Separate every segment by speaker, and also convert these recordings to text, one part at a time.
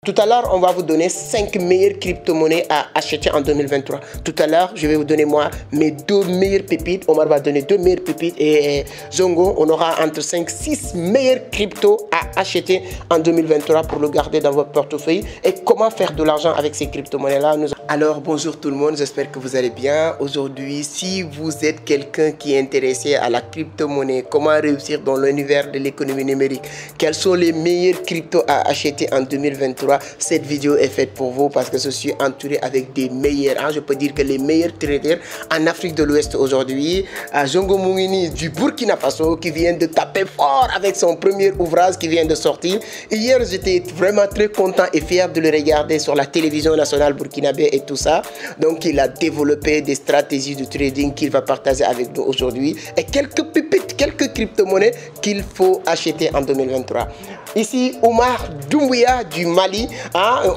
Speaker 1: Tout à l'heure, on va vous donner 5 meilleures crypto-monnaies à acheter en 2023. Tout à l'heure, je vais vous donner moi mes 2 meilleures pépites. Omar va donner 2 meilleures pépites et Zongo, on aura entre 5 6 meilleures cryptos à acheter en 2023 pour le garder dans votre portefeuille. Et comment faire de l'argent avec ces crypto-monnaies-là. Alors, bonjour tout le monde, j'espère que vous allez bien. Aujourd'hui, si vous êtes quelqu'un qui est intéressé à la crypto-monnaie, comment réussir dans l'univers de l'économie numérique, quels sont les meilleurs cryptos à acheter en 2023, cette vidéo est faite pour vous parce que je suis entouré avec des meilleurs, je peux dire que les meilleurs traders en Afrique de l'Ouest aujourd'hui. Zongo Mungini du Burkina Faso qui vient de taper fort avec son premier ouvrage qui vient de sortir. Hier, j'étais vraiment très content et fier de le regarder sur la télévision nationale burkinabé et tout ça. Donc, il a développé des stratégies de trading qu'il va partager avec nous aujourd'hui et quelques pépites, quelques crypto-monnaies qu'il faut acheter en 2023. Ici, Omar Doumbouya du Mali.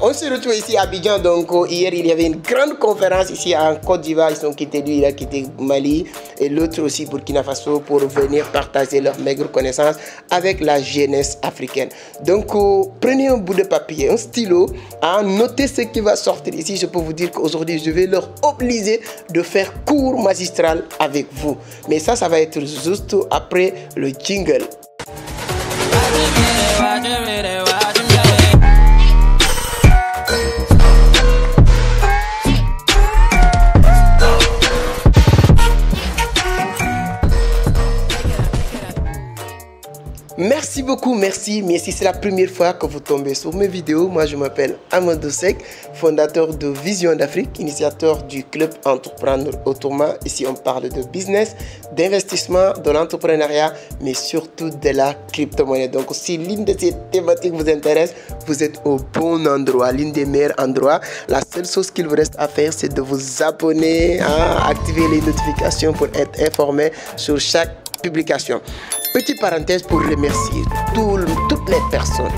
Speaker 1: On se retrouve ici à Abidjan. Donc, hier, il y avait une grande conférence ici en Côte d'Ivoire. Ils ont quitté lui, il a quitté Mali. Et l'autre aussi, Burkina Faso, pour venir partager leurs maigres connaissances avec la jeunesse africaine. Donc, prenez un bout de papier, un stylo, notez ce qui va sortir ici. Je peux vous dire qu'aujourd'hui, je vais leur obliger de faire cours magistral avec vous. Mais ça va être juste après le jingle. Merci beaucoup, merci. Mais si c'est la première fois que vous tombez sur mes vidéos, moi je m'appelle Amadou Seck, fondateur de Vision d'Afrique, initiateur du club Entreprendre Autrement. Ici on parle de business, d'investissement, de l'entrepreneuriat, mais surtout de la crypto-monnaie. Donc si l'une de ces thématiques vous intéresse, vous êtes au bon endroit, l'une des meilleurs endroits. La seule chose qu'il vous reste à faire, c'est de vous abonner, activer les notifications pour être informé sur chaque publication. Petite parenthèse pour remercier toutes les personnes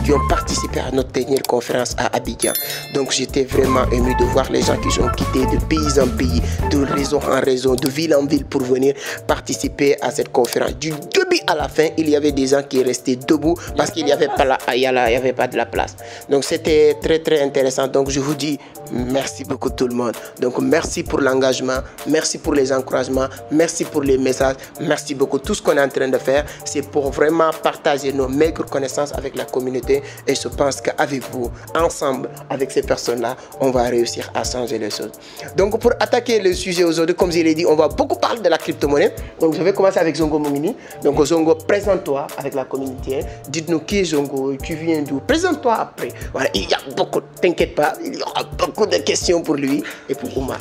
Speaker 1: qui ont participé à notre dernière conférence à Abidjan. Donc j'étais vraiment ému de voir les gens qui ont quitté de pays en pays, de région en région, de ville en ville pour venir participer à cette conférence. Du début à la fin, il y avait des gens qui restaient debout parce qu'il n'y avait pas de la place. Donc c'était très intéressant. Donc je vous dis merci beaucoup tout le monde. Donc merci pour l'engagement, merci pour les encouragements, merci pour les messages, merci beaucoup. Tout ce qu'on est en train de faire, c'est pour vraiment partager nos maigres connaissances avec la communauté. Et je pense qu'avec vous, ensemble, avec ces personnes-là, on va réussir à changer les choses. Donc, pour attaquer le sujet aujourd'hui, comme je l'ai dit, on va beaucoup parler de la crypto-monnaie. Donc, je vais commencer avec Zongo Mungini. Donc, Zongo, présente-toi avec la communauté. Dites-nous qui est Zongo, tu viens d'où. Présente-toi après. Voilà, il y a beaucoup, t'inquiète pas, il y aura beaucoup de questions pour lui et pour Omar.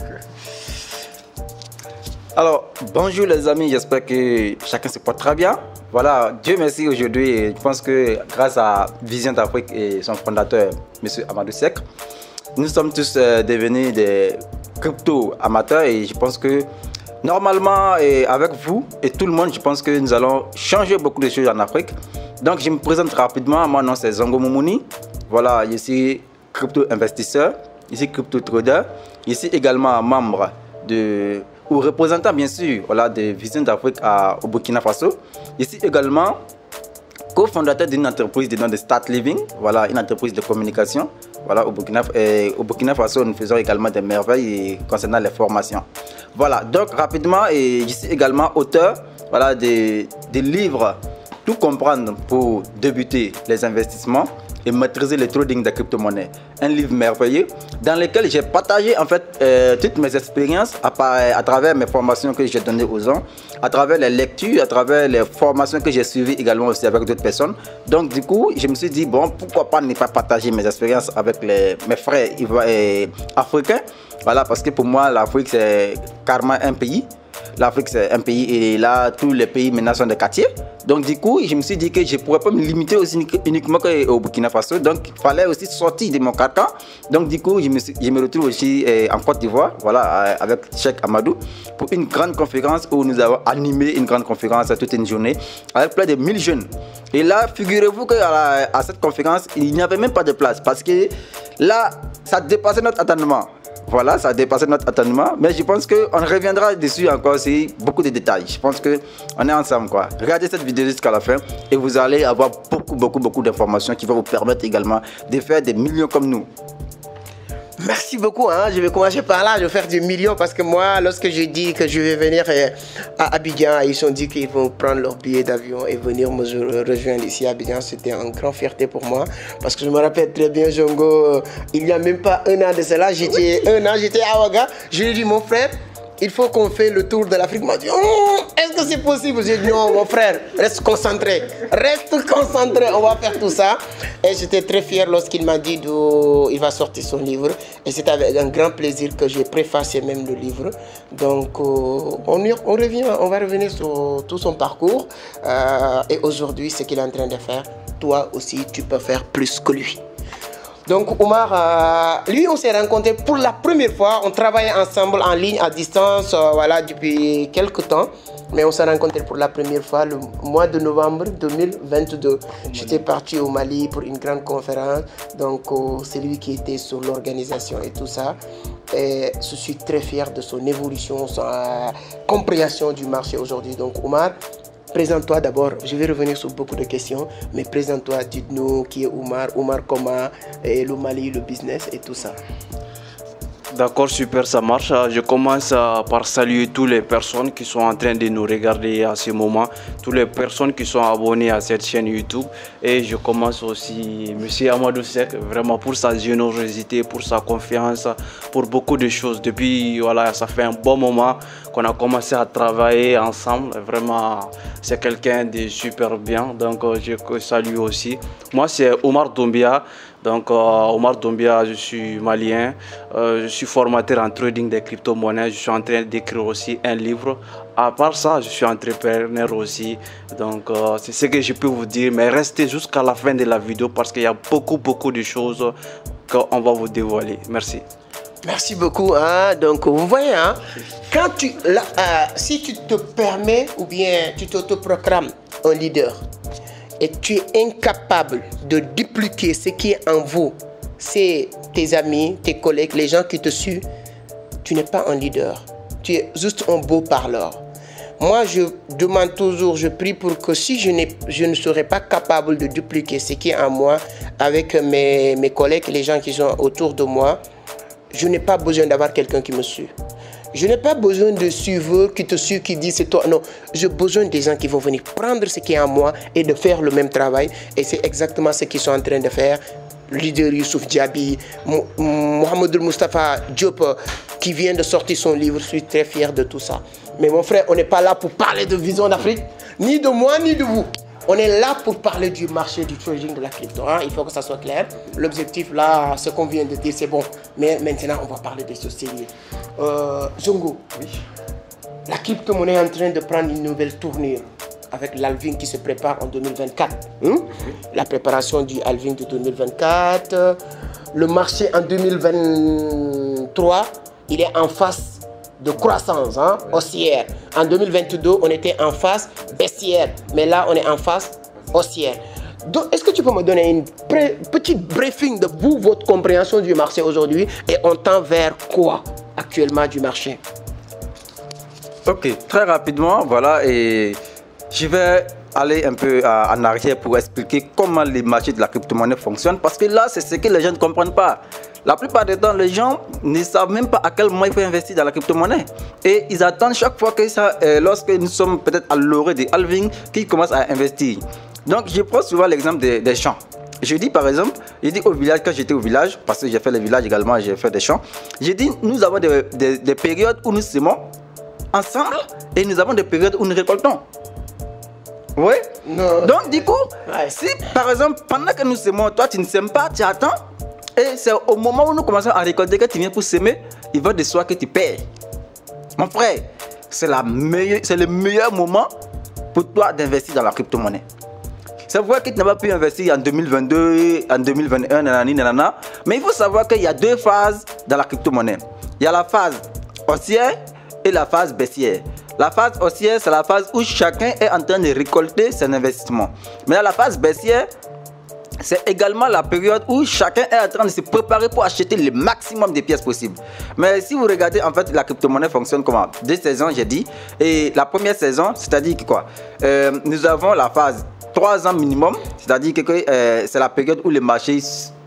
Speaker 2: Alors, bonjour les amis, j'espère que chacun se porte très bien. Voilà, Dieu merci aujourd'hui, je pense que grâce à Vision d'Afrique et son fondateur, M. Amadou Seck, nous sommes tous devenus des crypto-amateurs et je pense que normalement, avec vous et tout le monde, je pense que nous allons changer beaucoup de choses en Afrique. Donc, je me présente rapidement, mon nom c'est Zongo Mungini. Voilà, je suis crypto-investisseur, je suis crypto-trader, je suis également membre ou représentant bien sûr voilà, de Vision d'Afrique au Burkina Faso. Je suis également cofondateur d'une entreprise de nom de Start Living, voilà, une entreprise de communication. Voilà, au Burkina Faso, nous faisons également des merveilles concernant les formations. Voilà, donc rapidement, je suis également auteur voilà, des livres Tout comprendre pour débuter les investissements et maîtriser le trading de crypto-monnaie. Un livre merveilleux dans lequel j'ai partagé en fait toutes mes expériences à travers mes formations que j'ai données aux gens, à travers les lectures, à travers les formations que j'ai suivies également aussi avec d'autres personnes. Donc du coup, je me suis dit, bon, pourquoi pas ne pas partager mes expériences avec mes frères africains. Voilà, parce que pour moi, l'Afrique, c'est carrément un pays. L'Afrique, c'est un pays et là, tous les pays maintenant sont des quartiers. Donc, du coup, je me suis dit que je ne pourrais pas me limiter aussi uniquement au Burkina Faso. Donc, il fallait aussi sortir de mon carcan. Donc, du coup, je me retrouve aussi en Côte d'Ivoire, voilà, avec Cheikh Amadou, pour une grande conférence où nous avons animé une grande conférence toute une journée avec près de 1000 jeunes. Et là, figurez-vous qu'à cette conférence, il n'y avait même pas de place parce que là, ça dépassait notre attendement. Voilà, ça a dépassé notre attendement. Mais je pense qu'on reviendra dessus encore aussi, beaucoup de détails. Je pense qu'on est ensemble, quoi. Regardez cette vidéo jusqu'à la fin et vous allez avoir beaucoup d'informations qui vont vous permettre également de faire des millions comme nous.
Speaker 1: Merci beaucoup, hein. Je vais commencer par là, je vais faire des millions parce que moi, lorsque je dis que je vais venir à Abidjan, ils ont dit qu'ils vont prendre leur billet d'avion et venir me rejoindre ici à Abidjan. C'était une grande fierté pour moi parce que je me rappelle très bien, Zongo, il n'y a même pas un an de cela, j'étais à Ouaga, je lui ai dit, mon frère, il faut qu'on fasse le tour de l'Afrique. Il m'a dit, est-ce que c'est possible? J'ai dit, non, mon frère, reste concentré, on va faire tout ça. Et j'étais très fier lorsqu'il m'a dit qu'il va sortir son livre. Et c'est avec un grand plaisir que j'ai préfacé même le livre. Donc, on va revenir sur tout son parcours. Et aujourd'hui, ce qu'il est en train de faire, toi aussi, tu peux faire plus que lui. Donc Omar, lui on s'est rencontrés pour la première fois, on travaillait ensemble en ligne, à distance, voilà, depuis quelques temps. Mais on s'est rencontrés pour la première fois le mois de novembre 2022. J'étais parti au Mali pour une grande conférence, donc c'est lui qui était sur l'organisation et tout ça. Et je suis très fier de son évolution, sa compréhension du marché aujourd'hui. Donc Omar, présente-toi d'abord, je vais revenir sur beaucoup de questions, mais présente-toi, dites-nous qui est Omar comment, et le Mali, le business et tout ça.
Speaker 3: D'accord, super, ça marche. Je commence par saluer toutes les personnes qui sont en train de nous regarder à ce moment, toutes les personnes qui sont abonnées à cette chaîne YouTube. Et je commence aussi M. Amadou Seck, vraiment pour sa générosité, pour sa confiance, pour beaucoup de choses. Depuis, voilà, ça fait un bon moment qu'on a commencé à travailler ensemble. Vraiment, c'est quelqu'un de super bien, donc je salue aussi. Moi, c'est Omar Doumbia. Donc, Omar Doumbia, je suis malien, je suis formateur en trading des crypto-monnaies, je suis en train d'écrire aussi un livre. À part ça, je suis entrepreneur aussi, donc c'est ce que je peux vous dire, mais restez jusqu'à la fin de la vidéo parce qu'il y a beaucoup de choses qu'on va vous dévoiler. Merci.
Speaker 1: Merci beaucoup. Hein. Donc, vous voyez, hein, si tu te permets ou bien tu t'autoproclames un leader, et tu es incapable de dupliquer ce qui est en vous, c'est tes amis, tes collègues, les gens qui te suivent, tu n'es pas un leader. Tu es juste un beau parleur. Moi, je demande toujours, je prie pour que si je ne serais pas capable de dupliquer ce qui est en moi avec mes collègues, les gens qui sont autour de moi, je n'ai pas besoin d'avoir quelqu'un qui me suit. Je n'ai pas besoin de suiveurs qui te suivent, qui disent c'est toi. Non, j'ai besoin des gens qui vont venir prendre ce qui est en moi et de faire le même travail. Et c'est exactement ce qu'ils sont en train de faire. Leader Youssouf Diaby, Mohamed Moustapha Diop, qui vient de sortir son livre. Je suis très fier de tout ça. Mais mon frère, on n'est pas là pour parler de vision d'Afrique, ni de moi, ni de vous. On est là pour parler du marché du trading de la crypto. Hein. Il faut que ça soit clair. L'objectif, là, ce qu'on vient de dire, c'est bon. Mais maintenant, on va parler des choses sérieuses. Zongo, oui. La crypto-monnaie est en train de prendre une nouvelle tournure avec l'halving qui se prépare en 2024. La préparation du halving de 2024. Le marché en 2023, il est en phase de croissance, hein, haussière. En 2022, on était en phase baissière, mais là, on est en phase haussière. Donc, est-ce que tu peux me donner une petite briefing de vous, votre compréhension du marché aujourd'hui et on tend vers quoi actuellement du marché?
Speaker 2: Ok, très rapidement, voilà, et je vais aller un peu en arrière pour expliquer comment les marchés de la crypto-monnaie fonctionnent parce que là, c'est ce que les gens ne comprennent pas. La plupart du temps, les gens ne savent même pas à quel moment il faut investir dans la crypto-monnaie. Et ils attendent chaque fois que ça, lorsque nous sommes peut-être à l'orée des halving, qu'ils commencent à investir. Donc, je prends souvent l'exemple des champs. Je dis par exemple, je dis au village, quand j'étais au village, parce que j'ai fait le village également, j'ai fait des champs, j'ai dit, nous avons des périodes où nous sémons ensemble et nous avons des périodes où nous récoltons. Oui. Non. Donc, du coup, si par exemple, pendant que nous sémons, toi tu ne sèmes pas, tu attends. Et c'est au moment où nous commençons à récolter que tu viens pour s'aimer, il va de soi que tu payes. Mon frère, c'est le meilleur moment pour toi d'investir dans la crypto-monnaie. C'est vrai que tu n'as pas pu investir en 2022, en 2021, nanana, mais il faut savoir qu'il y a deux phases dans la crypto-monnaie. Il y a la phase haussière et la phase baissière. La phase haussière, c'est la phase où chacun est en train de récolter son investissement. Mais dans la phase baissière, c'est également la période où chacun est en train de se préparer pour acheter le maximum de pièces possibles. Mais si vous regardez, en fait, la crypto-monnaie fonctionne comment? 2 saisons, j'ai dit. Et la première saison, c'est-à-dire que quoi? Nous avons la phase 3 ans minimum, c'est-à-dire que c'est la période où le marché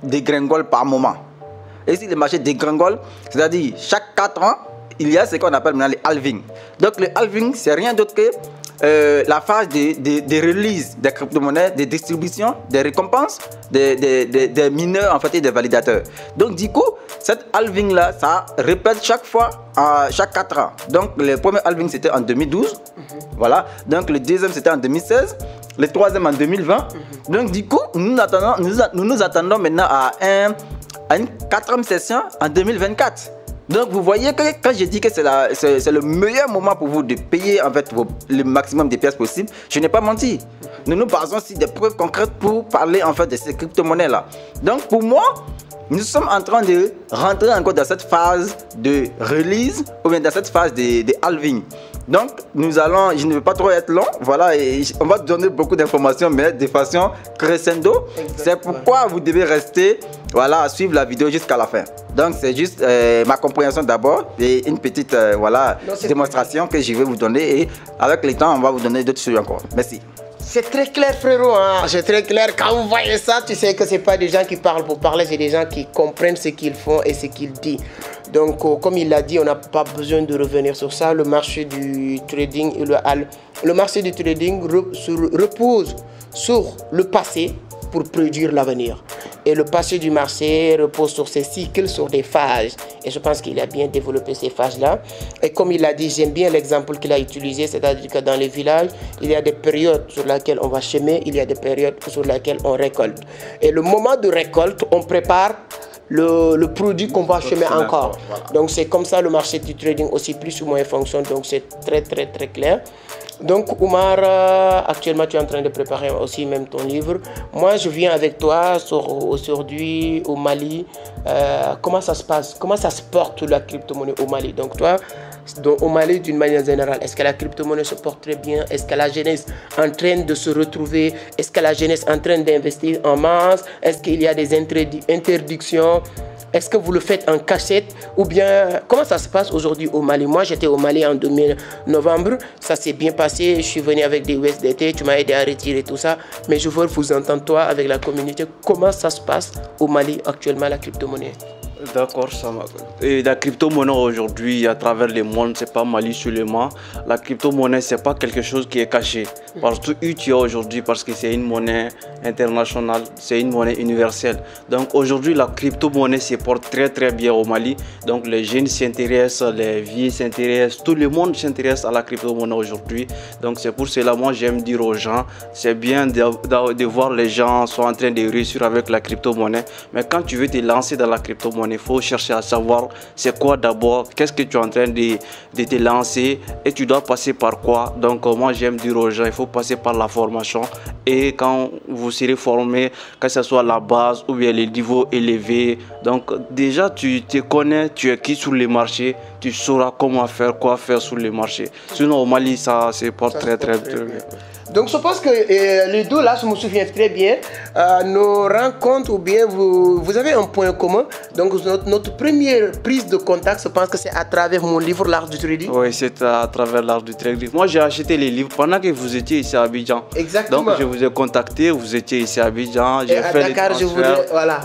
Speaker 2: dégringole par moment. Et si le marché dégringole, c'est-à-dire chaque 4 ans, il y a ce qu'on appelle maintenant le halving. Donc le halving, c'est rien d'autre que la phase de release des crypto-monnaies, de distribution, des récompenses, des mineurs en fait et des validateurs. Donc du coup, cette halving là, ça répète chaque fois, chaque 4 ans. Donc le premier halving c'était en 2012, voilà. Donc le deuxième c'était en 2016, le troisième en 2020. Donc du coup, nous nous attendons maintenant à une 4e session en 2024. Donc vous voyez que quand je dis que c'est le meilleur moment pour vous de payer en fait le maximum de pièces possibles, je n'ai pas menti. Nous basons sur des preuves concrètes pour parler en fait de ces crypto-monnaies là. Donc pour moi, nous sommes en train de rentrer encore dans cette phase de release ou bien dans cette phase de halving. Donc nous allons, je ne vais pas trop être long, voilà, et on va donner beaucoup d'informations mais de façon crescendo. C'est pourquoi vous devez rester, voilà, à suivre la vidéo jusqu'à la fin. Donc c'est juste ma compréhension d'abord et une petite démonstration que je vais vous donner et avec le temps on va vous donner d'autres choses encore. Merci.
Speaker 1: C'est très clair frérot, hein? C'est très clair. Quand vous voyez ça, tu sais que ce n'est pas des gens qui parlent pour parler, c'est des gens qui comprennent ce qu'ils font et ce qu'ils disent. Donc comme il l'a dit, on n'a pas besoin de revenir sur ça. Le marché du trading, le marché du trading repose sur le passé pour prédire l'avenir. Et le passé du marché repose sur ces cycles, sur des phases. Et je pense qu'il a bien développé ces phases-là. Et comme il l'a dit, j'aime bien l'exemple qu'il a utilisé, c'est-à-dire que dans les villages, il y a des périodes sur lesquelles on va semer, il y a des périodes sur lesquelles on récolte. Et le moment de récolte, on prépare le produit qu'on va semer encore. Voilà. Donc c'est comme ça le marché du trading aussi plus ou moins fonctionne. Donc c'est très très très clair. Donc Oumar, actuellement tu es en train de préparer aussi même ton livre. Moi je viens avec toi aujourd'hui au Mali. Comment ça se passe? Comment ça se porte la crypto-monnaie au Mali? Donc toi, au Mali d'une manière générale, est-ce que la crypto-monnaie se porte très bien? Est-ce que la jeunesse est en train de se retrouver? Est-ce que la jeunesse est en train d'investir en masse? Est-ce qu'il y a des interdictions? Est-ce que vous le faites en cachette ou bien comment ça se passe aujourd'hui au Mali? Moi, j'étais au Mali en novembre, ça s'est bien passé. Je suis venu avec des USDT, tu m'as aidé à retirer tout ça. Mais je veux vous entendre, toi, avec la communauté, comment ça se passe au Mali actuellement, la crypto-monnaie?
Speaker 3: D'accord, ça m'a. Et la crypto-monnaie aujourd'hui, à travers le monde, c'est pas Mali seulement. La crypto-monnaie, c'est pas quelque chose qui est caché. Partout où tu es aujourd'hui, parce que c'est une monnaie internationale, c'est une monnaie universelle. Donc aujourd'hui, la crypto-monnaie se porte très très bien au Mali. Donc les jeunes s'intéressent, les vieux s'intéressent, tout le monde s'intéresse à la crypto-monnaie aujourd'hui. Donc c'est pour cela, moi j'aime dire aux gens, c'est bien de voir les gens sont en train de réussir avec la crypto-monnaie. Mais quand tu veux te lancer dans la crypto-monnaie, il faut chercher à savoir c'est quoi d'abord, qu'est-ce que tu es en train de te lancer et tu dois passer par quoi. Donc moi j'aime dire aux gens, il faut passer par la formation et quand vous serez formé, que ce soit la base ou bien les niveaux élevés, donc déjà tu te connais, tu es qui sur les marchés, tu sauras comment faire, quoi faire sur les marchés. Sinon au Mali ça se porte très bien.
Speaker 1: Donc je pense que les deux là, je me souviens très bien, nos rencontres ou bien vous avez un point commun. Donc notre première prise de contact, je pense que c'est à travers mon livre L'Art du Trading.
Speaker 3: Oui, c'est à travers L'Art du Trading. Moi j'ai acheté les livres pendant que vous étiez ici à Abidjan.
Speaker 1: Exactement.
Speaker 3: Donc je vous ai contacté, vous étiez ici à Abidjan.
Speaker 1: Et à Dakar, je voulais, voilà.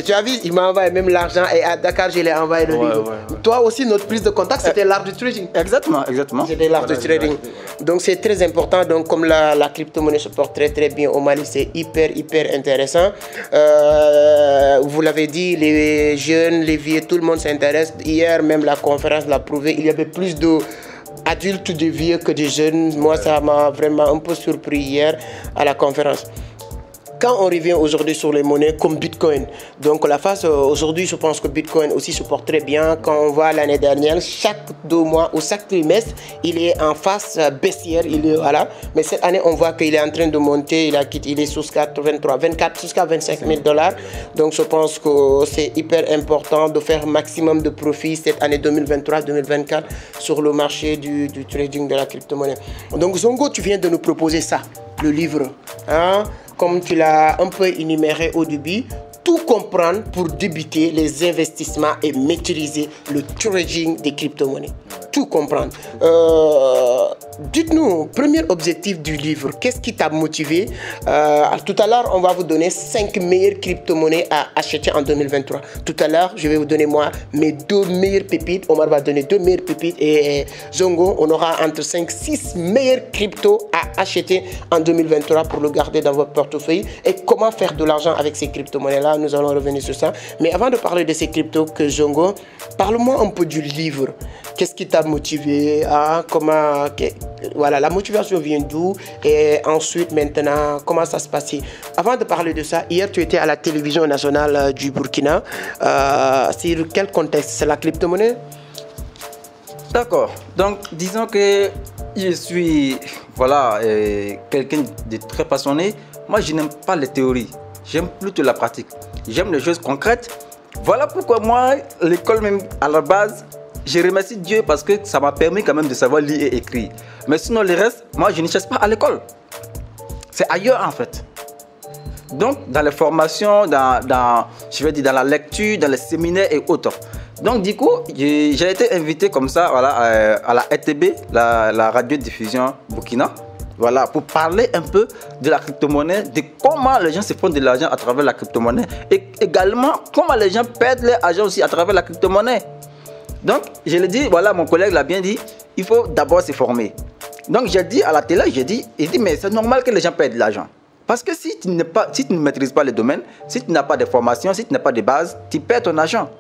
Speaker 1: Tu as vu, il m'a envoyé même l'argent et à Dakar, je l'ai envoyé le livre. Ouais. Toi aussi, notre prise de contact, c'était L'Art du Trading.
Speaker 2: Exactement.
Speaker 1: C'était L'Art du Trading. Donc c'est très important. Donc comme la crypto-monnaie se porte très très bien au Mali, c'est hyper intéressant. Vous l'avez dit, les jeunes, les vieux, tout le monde s'intéresse. Hier même la conférence l'a prouvé, il y avait plus d'adultes, de vieux que de jeunes. Moi ça m'a vraiment un peu surpris hier à la conférence. Quand on revient aujourd'hui sur les monnaies comme Bitcoin, donc la phase aujourd'hui, je pense que Bitcoin aussi se porte très bien. Quand on voit l'année dernière, chaque 2 mois ou chaque trimestre, il est en phase baissière, voilà. Mais cette année, on voit qu'il est en train de monter, il est sous 24 jusqu'à 25 000 $. Donc je pense que c'est hyper important de faire maximum de profit cette année 2023-2024 sur le marché du trading de la crypto-monnaie. Donc Zongo, tu viens de nous proposer ça, le livre, hein? comme tu l'as un peu énuméré au début, tout comprendre pour débuter les investissements et maîtriser le trading des crypto-monnaies. Tout comprendre. Dites-nous, premier objectif du livre, qu'est-ce qui t'a motivé? Tout à l'heure, on va vous donner 5 meilleures crypto-monnaies à acheter en 2023. Tout à l'heure, je vais vous donner moi mes 2 meilleures pépites. Omar va donner 2 meilleures pépites et Zongo, on aura entre 5 6 meilleures cryptos à acheter en 2023 pour le garder dans votre portefeuille. Et comment faire de l'argent avec ces crypto-monnaies-là, nous allons revenir sur ça. Mais avant de parler de ces cryptos que Zongo, parle-moi un peu du livre. Qu'est-ce qui t'a motivé? Voilà, la motivation vient d'où? Et ensuite, maintenant, comment ça se passait? Avant de parler de ça, hier, tu étais à la télévision nationale du Burkina. Sur quel contexte? C'est la crypto-monnaie?
Speaker 2: D'accord. Donc, disons que je suis quelqu'un de très passionné. Moi, je n'aime pas les théories. J'aime plutôt la pratique. J'aime les choses concrètes. Voilà pourquoi moi, l'école même à la base, je remercie Dieu parce que ça m'a permis quand même de savoir lire et écrire. Mais sinon, le reste, moi, je ne cherche pas à l'école. C'est ailleurs en fait. Donc, dans les formations, dans la lecture, dans les séminaires et autres. Donc, du coup, j'ai été invité comme ça à la RTB, la radiodiffusion Burkina. Voilà, pour parler un peu de la crypto-monnaie, de comment les gens se font de l'argent à travers la crypto-monnaie et également comment les gens perdent leur argent aussi à travers la crypto-monnaie. Donc, je l'ai dit, voilà, mon collègue l'a bien dit, il faut d'abord se former. Donc, j'ai dit à la télé, il dit, mais c'est normal que les gens perdent de l'argent. Parce que si tu ne maîtrises pas le domaine, si tu n'as pas de formation, si tu n'as pas de base, tu perds ton argent.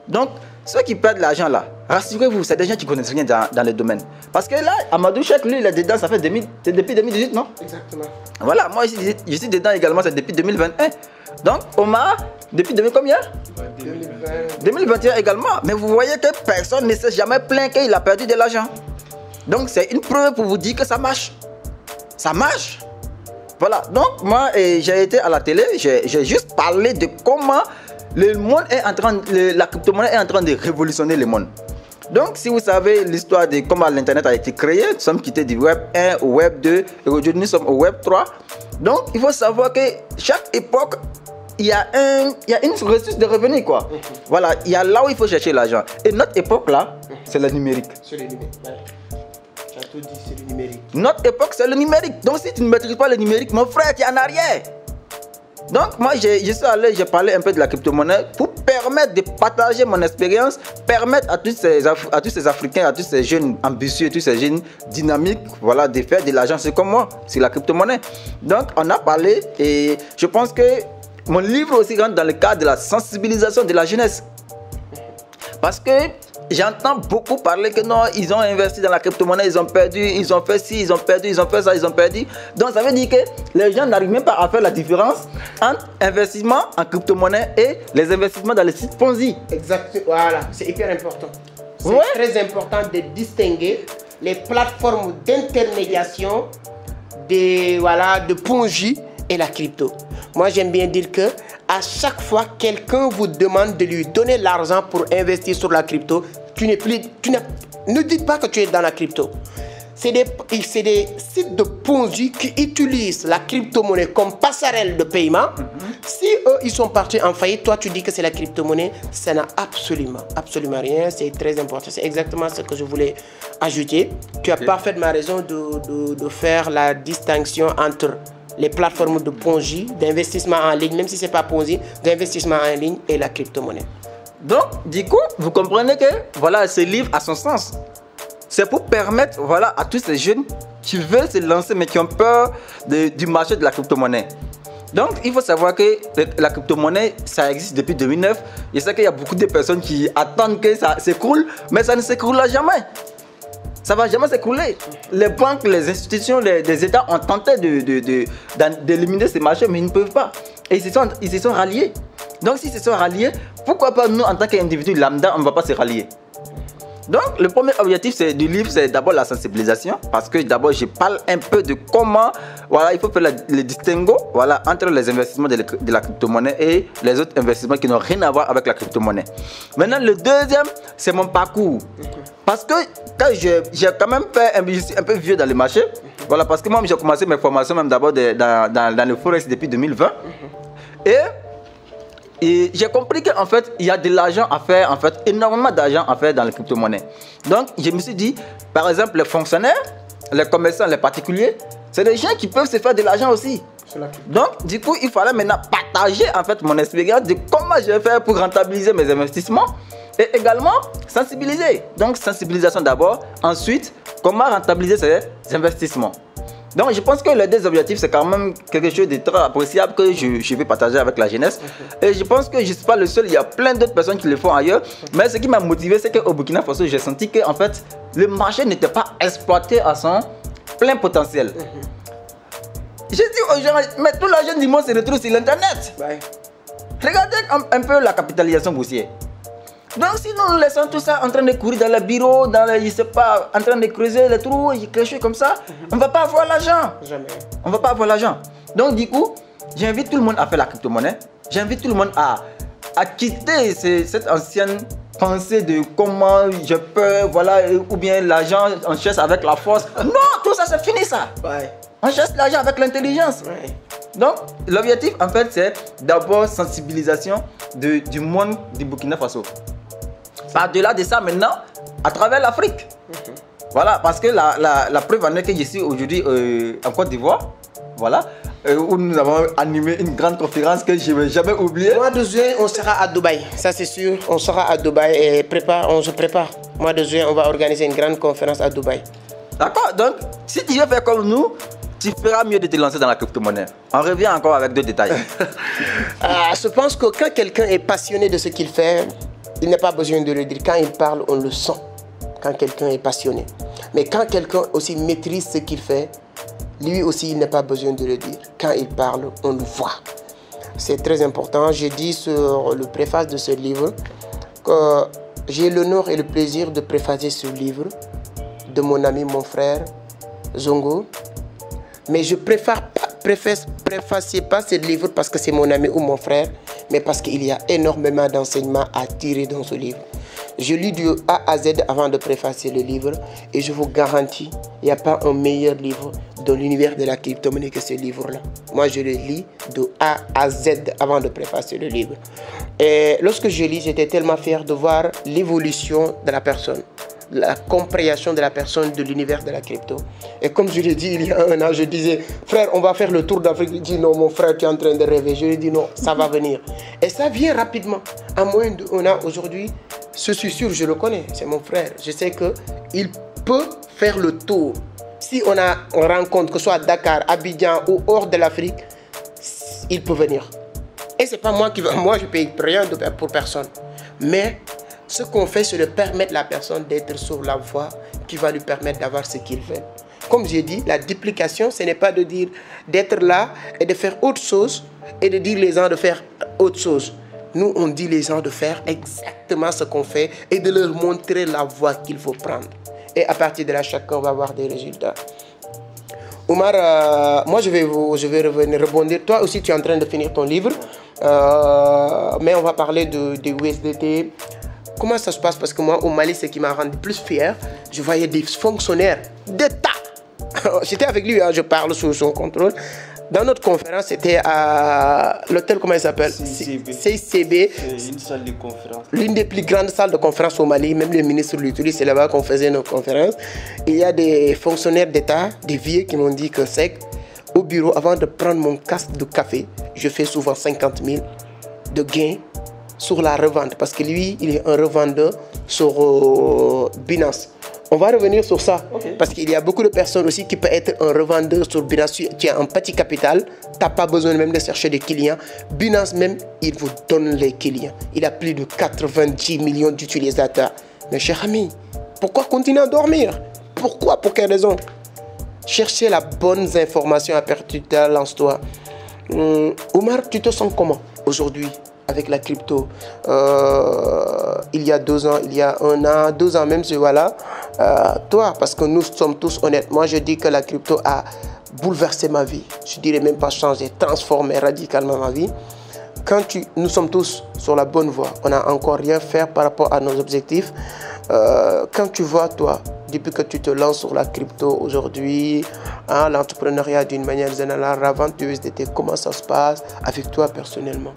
Speaker 2: Donc, ceux qui perdent l'argent là, rassurez-vous, c'est des gens qui connaissent rien dans le domaine. Parce que là, Amadou Cheikh, lui, il est dedans, ça fait depuis 2018, non?
Speaker 1: Exactement. Voilà,
Speaker 2: moi, je suis dedans également, c'est depuis 2021. Donc, Omar, depuis combien? 2021 également. Mais vous voyez que personne ne s'est jamais plaint qu'il a perdu de l'argent. Donc, c'est une preuve pour vous dire que ça marche. Ça marche. Voilà. Donc, moi, j'ai été à la télé, j'ai juste parlé de comment le monde est en train, la crypto-monnaie est en train de révolutionner le monde. Donc, si vous savez l'histoire de comment l'Internet a été créé, nous sommes quittés du Web 1 au Web 2 et aujourd'hui nous sommes au Web 3. Donc, il faut savoir que chaque époque, il y a une ressource de revenus, quoi. Voilà, il y a là où il faut chercher l'argent. Et notre époque, là, c'est le numérique.
Speaker 1: C'est le numérique, ouais. Tu as tout dit, c'est le numérique.
Speaker 2: Notre époque, c'est le numérique. Donc, si tu ne maîtrises pas le numérique, mon frère, tu es en arrière. Donc, moi, je suis allé, j'ai parlé un peu de la crypto-monnaie pour permettre de partager mon expérience, permettre à tous ces Africains, à tous ces jeunes ambitieux, tous ces jeunes dynamiques, voilà, de faire de l'argent. C'est comme moi, c'est la crypto-monnaie. Donc, on a parlé et je pense que mon livre aussi rentre dans le cadre de la sensibilisation de la jeunesse. Parce que j'entends beaucoup parler que non, ils ont investi dans la crypto-monnaie, ils ont perdu, ils ont fait ci, ils ont perdu, ils ont fait ça, ils ont perdu. Donc ça veut dire que les gens n'arrivent même pas à faire la différence entre investissement en crypto-monnaie et les investissements dans les sites Ponzi.
Speaker 1: Exactement, voilà, c'est hyper important. C'est très important de distinguer les plateformes d'intermédiation de Ponzi et la crypto. Moi, j'aime bien dire que à chaque fois quelqu'un vous demande de lui donner l'argent pour investir sur la crypto, ne dites pas que tu es dans la crypto. C'est des sites de Ponzi qui utilisent la crypto-monnaie comme passerelle de paiement. Si eux, ils sont partis en faillite, toi, tu dis que c'est la crypto-monnaie, ça n'a absolument rien. C'est très important. C'est exactement ce que je voulais ajouter. Tu as parfaitement raison de faire la distinction entre les plateformes de Ponzi, d'investissement en ligne, même si ce n'est pas Ponzi, d'investissement en ligne et la crypto-monnaie.
Speaker 2: Donc, du coup, vous comprenez que voilà, ce livre a son sens. C'est pour permettre à tous ces jeunes qui veulent se lancer mais qui ont peur du marché de la crypto-monnaie. Donc, il faut savoir que la crypto-monnaie, ça existe depuis 2009. Je sais qu'il y a beaucoup de personnes qui attendent que ça s'écroule, mais ça ne s'écroulera jamais. Ça ne va jamais s'écrouler. Les banques, les institutions, les États ont tenté d'éliminer ces marchés, mais ils ne peuvent pas. Et ils se sont ralliés. Donc, s'ils se sont ralliés, pourquoi pas nous, en tant qu'individus lambda, on ne va pas se rallier? Donc, le premier objectif du livre, c'est d'abord la sensibilisation. Parce que d'abord, je parle un peu de comment il faut faire le distinguo entre les investissements de la crypto-monnaie et les autres investissements qui n'ont rien à voir avec la crypto-monnaie. Maintenant, le deuxième, c'est mon parcours. Parce que quand j'ai quand même fait je suis un peu vieux dans le marché, Voilà, parce que moi, j'ai commencé mes formations même d'abord dans le Forex depuis 2020. Et j'ai compris qu'en fait, il y a de l'argent à faire, en fait, énormément d'argent à faire dans les crypto-monnaies. Donc, je me suis dit, par exemple, les fonctionnaires, les commerçants, les particuliers, c'est des gens qui peuvent se faire de l'argent aussi. Donc, du coup, il fallait maintenant partager en fait mon expérience de comment je vais faire pour rentabiliser mes investissements et également sensibiliser. Donc, sensibilisation d'abord, ensuite, comment rentabiliser ces investissements. Donc, je pense que les deux objectifs, c'est quand même quelque chose de très appréciable que je vais partager avec la jeunesse. Et je pense que je ne suis pas le seul, il y a plein d'autres personnes qui le font ailleurs. Mais ce qui m'a motivé, c'est qu'au Burkina Faso, j'ai senti que en fait, le marché n'était pas exploité à son plein potentiel. J'ai dit aux gens, mais tout l'argent du monde se retrouve sur l'internet. Ouais. Regardez un peu la capitalisation boursière. Donc si nous laissons tout ça en train de courir dans le bureau, dans les, je sais pas, en train de creuser les trous, quelque chose comme ça, on ne va pas avoir l'argent. Jamais. On ne va pas avoir l'argent. Donc du coup, j'invite tout le monde à faire la crypto-monnaie. J'invite tout le monde à quitter cette ancienne pensée de comment je peux, voilà, ou bien l'argent on cherche avec la force. Non, tout ça c'est fini ça. Ouais. On cherche l'argent avec l'intelligence. Ouais. Donc, l'objectif, en fait, c'est d'abord sensibilisation du monde du Burkina Faso. Par-delà de ça, maintenant, à travers l'Afrique. Voilà, parce que la preuve en est que je suis aujourd'hui en Côte d'Ivoire, voilà, où nous avons animé une grande conférence que je ne vais jamais oublier.
Speaker 1: Mois de juin, on sera à Dubaï, ça c'est sûr. On sera à Dubaï et on se prépare. Mois de juin, on va organiser une grande conférence à Dubaï.
Speaker 2: D'accord, donc, si tu veux faire comme nous, tu feras mieux de te lancer dans la crypto-monnaie. On revient encore avec deux détails.
Speaker 1: Je pense que quand quelqu'un est passionné de ce qu'il fait, il n'a pas besoin de le dire. Quand il parle, on le sent. Quand quelqu'un est passionné. Mais quand quelqu'un aussi maîtrise ce qu'il fait, lui aussi, il n'a pas besoin de le dire. Quand il parle, on le voit. C'est très important. J'ai dit sur le préface de ce livre que j'ai l'honneur et le plaisir de préfacer ce livre de mon ami, mon frère, Zongo. Mais je préfacer pas ce livre parce que c'est mon ami ou mon frère, mais parce qu'il y a énormément d'enseignements à tirer dans ce livre. Je lis du A à Z avant de préfacer le livre et je vous garantis, il n'y a pas un meilleur livre dans l'univers de la crypto-monnaie que ce livre-là. Moi, je le lis de A à Z avant de préfacer le livre. Et lorsque je lis, j'étais tellement fier de voir l'évolution de la personne, la compréhension de la personne de l'univers de la crypto. Et comme je l'ai dit il y a un an, je disais, frère, on va faire le tour d'Afrique. Il dit, non, mon frère, tu es en train de rêver. Je lui ai dit, non, ça va venir. Et ça vient rapidement. À moins d'un an aujourd'hui, je suis sûr, je le connais, c'est mon frère. Je sais qu'il peut faire le tour. Si on rencontre, que ce soit à Dakar, Abidjan ou hors de l'Afrique, il peut venir. Et ce n'est pas moi qui vais. Moi, je ne paye rien pour personne. Mais ce qu'on fait, c'est de permettre à la personne d'être sur la voie qui va lui permettre d'avoir ce qu'il veut. Comme j'ai dit, la duplication, ce n'est pas de dire d'être là et de faire autre chose et de dire les gens de faire autre chose. Nous, on dit les gens de faire exactement ce qu'on fait et de leur montrer la voie qu'il faut prendre. Et à partir de là, chacun va avoir des résultats. Omar, moi je vais revenir rebondir. Toi aussi, tu es en train de finir ton livre. Mais on va parler de USDT. Comment ça se passe? Parce que moi, au Mali, ce qui m'a rendu plus fier, je voyais des fonctionnaires d'État. J'étais avec lui, hein, je parle sous son contrôle. Dans notre conférence, c'était à l'hôtel, comment il s'appelle? CICB.
Speaker 3: C'est une salle de conférence.
Speaker 1: L'une des plus grandes salles de conférence au Mali, même le ministre l'utilise, c'est là-bas qu'on faisait nos conférences. Il y a des fonctionnaires d'État, des vieux qui m'ont dit que c'est au bureau, avant de prendre mon casque de café, je fais souvent 50 000 de gains sur la revente. Parce que lui, il est un revendeur sur Binance. On va revenir sur ça, okay. Parce qu'il y a beaucoup de personnes aussi qui peuvent être un revendeur sur Binance. Tu as un petit capital, tu n'as pas besoin même de chercher des clients. Binance même, il vous donne les clients. Il a plus de 90 millions d'utilisateurs. Mais cher ami, pourquoi continuer à dormir? Pourquoi? Pour quelle raison? Cherchez la bonne information à pertinente, lance-toi. Omar, tu te sens comment aujourd'hui avec la crypto? Il y a 2 ans, il y a 1 an, 2 ans même, voilà. Toi, parce que nous sommes tous honnêtes, moi je dis que la crypto a bouleversé ma vie. Je dirais même pas changé, transformé radicalement ma vie. Quand nous sommes tous sur la bonne voie, on n'a encore rien fait par rapport à nos objectifs. Quand tu vois, toi, depuis que tu te lances sur la crypto aujourd'hui, hein, l'entrepreneuriat d'une manière générale, la vente de USDT, comment ça se passe avec toi personnellement?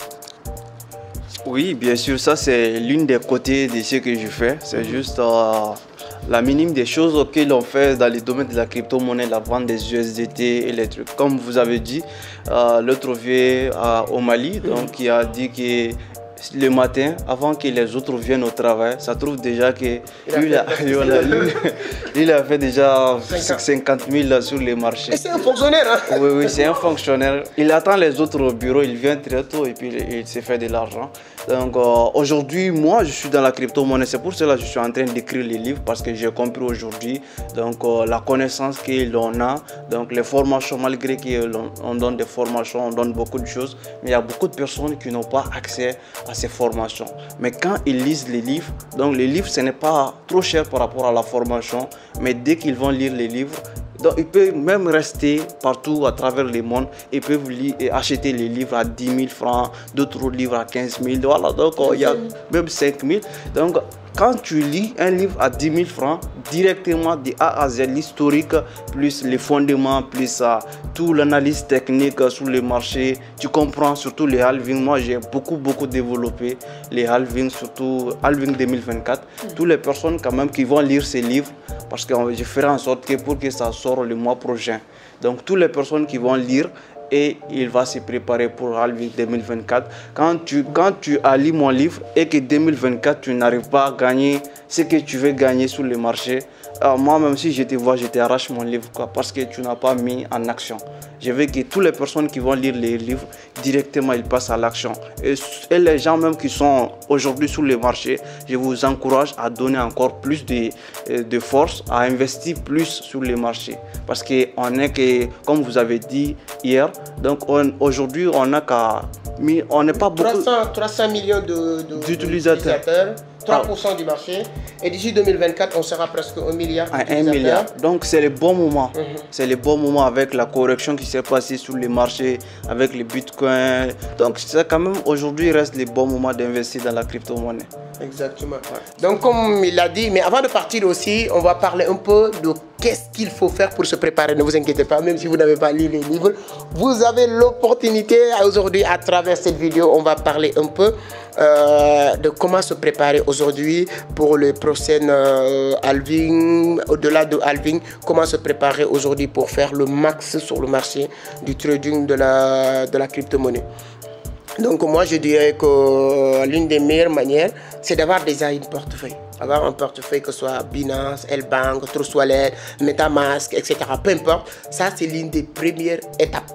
Speaker 3: Oui, bien sûr, ça c'est l'une des côtés de ce que je fais. C'est juste la minime des choses auxquelles on fait dans les domaines de la crypto-monnaie, la vente des USDT et les trucs. Comme vous avez dit, l'autre vieux au Mali, donc qui a dit que le matin, avant que les autres viennent au travail, ça trouve déjà que il a fait déjà 50 000 sur les marchés.
Speaker 1: Et c'est un fonctionnaire, hein?
Speaker 3: Oui, oui, c'est un fonctionnaire. Il attend les autres au bureau, il vient très tôt et puis il s'est fait de l'argent. Donc aujourd'hui, moi, je suis dans la crypto-monnaie. C'est pour cela que je suis en train d'écrire les livres parce que j'ai compris aujourd'hui la connaissance que l'on a. Donc les formations, malgré qu'on donne des formations, on donne beaucoup de choses, mais il y a beaucoup de personnes qui n'ont pas accès à ces formations. Mais quand ils lisent les livres, donc les livres, ce n'est pas trop cher par rapport à la formation, mais dès qu'ils vont lire les livres, donc ils peuvent même rester partout à travers le monde. Ils peuvent acheter les livres à 10 000 francs, d'autres livres à 15 000. Voilà, donc il y a même 5 000. Donc quand tu lis un livre à 10 000 francs, directement de A à Z, l'historique, plus les fondements, plus toute l'analyse technique sur les marchés, tu comprends surtout les halvings. Moi, j'ai beaucoup développé les halvings, surtout halving 2024. Toutes les personnes quand même qui vont lire ces livres, parce que je ferai en sorte que pour que ça sorte le mois prochain. Donc, toutes les personnes qui vont lire, et il va se préparer pour halving 2024. Quand tu as lu mon livre et que 2024 tu n'arrives pas à gagner ce que tu veux gagner sur le marché, moi même si je te vois, je t'arrache mon livre parce que tu n'as pas mis en action. Je veux que toutes les personnes qui vont lire les livres, directement ils passent à l'action. Et les gens même qui sont aujourd'hui sur le marché, je vous encourage à donner encore plus de force, à investir plus sur les marchés. Parce qu'on est que, comme vous avez dit hier, donc aujourd'hui on n'a qu'à... On n'est pas beaucoup...
Speaker 1: 300 millions d'utilisateurs. 3% du marché. Et d'ici 2024, on sera presque 1 milliard.
Speaker 3: 1 milliard. Donc c'est le bon moment. C'est le bon moment avec la correction qui s'est passée sur les marchés, avec les bitcoins. Donc c'est quand même aujourd'hui, il reste le bon moment d'investir dans la crypto-monnaie.
Speaker 1: Exactement. Ouais. Donc comme il l'a dit, mais avant de partir aussi, on va parler un peu de qu'est-ce qu'il faut faire pour se préparer. Ne vous inquiétez pas, même si vous n'avez pas lu les livres, vous avez l'opportunité aujourd'hui à travers cette vidéo, on va parler un peu de comment se préparer aujourd'hui pour le prochain halving, au-delà de halving, comment se préparer aujourd'hui pour faire le max sur le marché du trading de la crypto-monnaie. Donc moi je dirais que l'une des meilleures manières, c'est d'avoir déjà un portefeuille. Avoir un portefeuille que ce soit Binance, L-Bank, Trust Wallet, Metamask, etc. Peu importe, ça c'est l'une des premières étapes.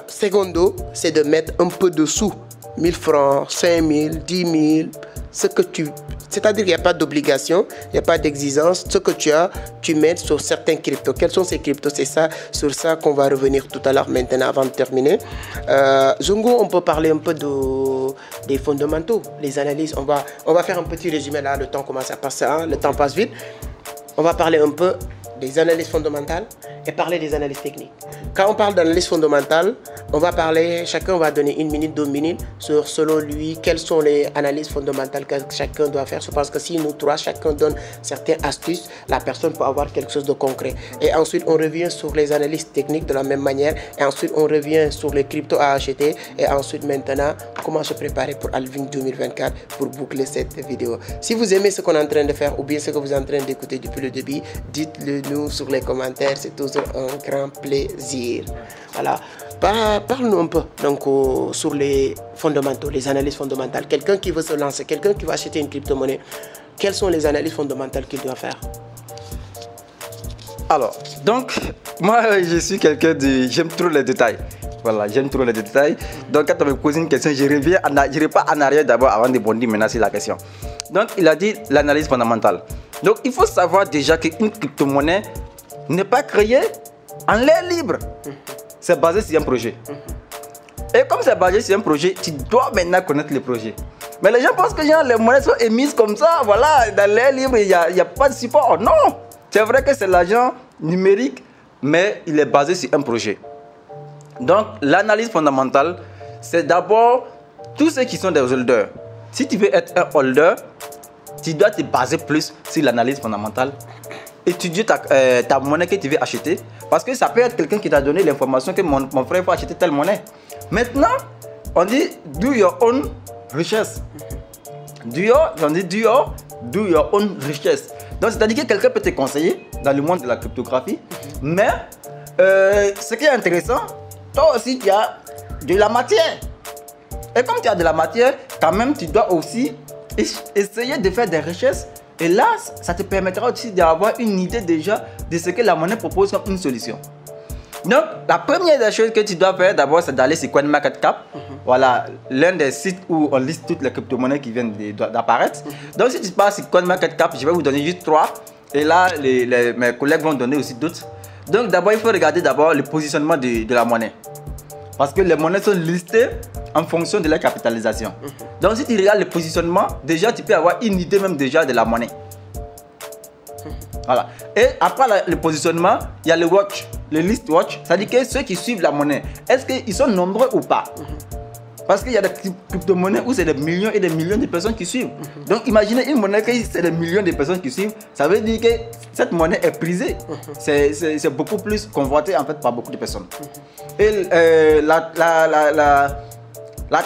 Speaker 1: Secondo, c'est de mettre un peu de sous. 1000 francs, 5000, 10 000, ce que tu... C'est-à-dire qu'il n'y a pas d'obligation, il n'y a pas d'exigence. Ce que tu as, tu mets sur certains cryptos. Quels sont ces cryptos? C'est ça, sur ça qu'on va revenir tout à l'heure maintenant avant de terminer. Zongo, on peut parler un peu des fondamentaux, les analyses. On va faire un petit résumé là, le temps commence à passer, hein, le temps passe vite. On va parler un peu des analyses fondamentales et parler des analyses techniques. Quand on parle d'analyse fondamentale, on va parler, chacun va donner 1 minute, 2 minutes sur, selon lui, quelles sont les analyses fondamentales que chacun doit faire. Je pense que si nous trois, chacun donne certaines astuces, la personne peut avoir quelque chose de concret. Et ensuite, on revient sur les analyses techniques de la même manière. Et ensuite, on revient sur les cryptos à acheter. Et ensuite, maintenant, comment se préparer pour halving 2024 pour boucler cette vidéo. Si vous aimez ce qu'on est en train de faire ou bien ce que vous êtes en train d'écouter depuis le début, dites-le nous sur les commentaires. C'est toujours un grand plaisir. Voilà. Parle-nous un peu donc, sur les fondamentaux, les analyses fondamentales. Quelqu'un qui veut se lancer, quelqu'un qui va acheter une crypto-monnaie, quelles sont les analyses fondamentales qu'il doit faire?
Speaker 2: Alors, donc, moi, je suis quelqu'un de... J'aime trop les détails. Voilà, j'aime trop les détails. Donc, quand on me pose une question, je reviens pas en arrière d'abord avant de bondir maintenant sur la question. Donc, il a dit l'analyse fondamentale. Donc, il faut savoir déjà qu'une crypto-monnaie n'est pas créée en l'air libre. C'est basé sur un projet. Et comme c'est basé sur un projet, tu dois maintenant connaître le projet. Mais les gens pensent que les monnaies sont émises comme ça, voilà, dans l'air libre, il n'y a pas de support. Non, c'est vrai que c'est l'argent numérique, mais il est basé sur un projet. Donc, l'analyse fondamentale, c'est d'abord tous ceux qui sont des holders. Si tu veux être un holder, tu dois te baser plus sur l'analyse fondamentale étudier ta monnaie que tu veux acheter. Parce que ça peut être quelqu'un qui t'a donné l'information que mon frère faut acheter telle monnaie. Maintenant, on dit do your own richesse. Do your own richesse. Donc, c'est-à-dire que quelqu'un peut te conseiller dans le monde de la cryptographie. Mais, ce qui est intéressant, toi aussi, tu as de la matière. Et comme tu as de la matière, quand même, tu dois aussi essayer de faire des richesses. Et là, ça te permettra aussi d'avoir une idée déjà de ce que la monnaie propose comme une solution. Donc, la première des choses que tu dois faire d'abord, c'est d'aller sur CoinMarketCap. Voilà, l'un des sites où on liste toutes les crypto-monnaies qui viennent d'apparaître. Donc, si tu passes sur CoinMarketCap, je vais vous donner juste 3. Et là, mes collègues vont donner aussi d'autres. Donc, d'abord, il faut regarder d'abord le positionnement de la monnaie. Parce que les monnaies sont listées en fonction de leur capitalisation. Donc, si tu regardes le positionnement, déjà, tu peux avoir une idée même déjà de la monnaie. Voilà. Et après le positionnement, il y a le watch, le list watch. C'est-à-dire que ceux qui suivent la monnaie, est-ce qu'ils sont nombreux ou pas? Parce qu'il y a des crypto-monnaies où c'est des millions et des millions de personnes qui suivent. Donc imaginez une monnaie que c'est des millions de personnes qui suivent. Ça veut dire que cette monnaie est prisée. C'est beaucoup plus convoité en fait par beaucoup de personnes. Et la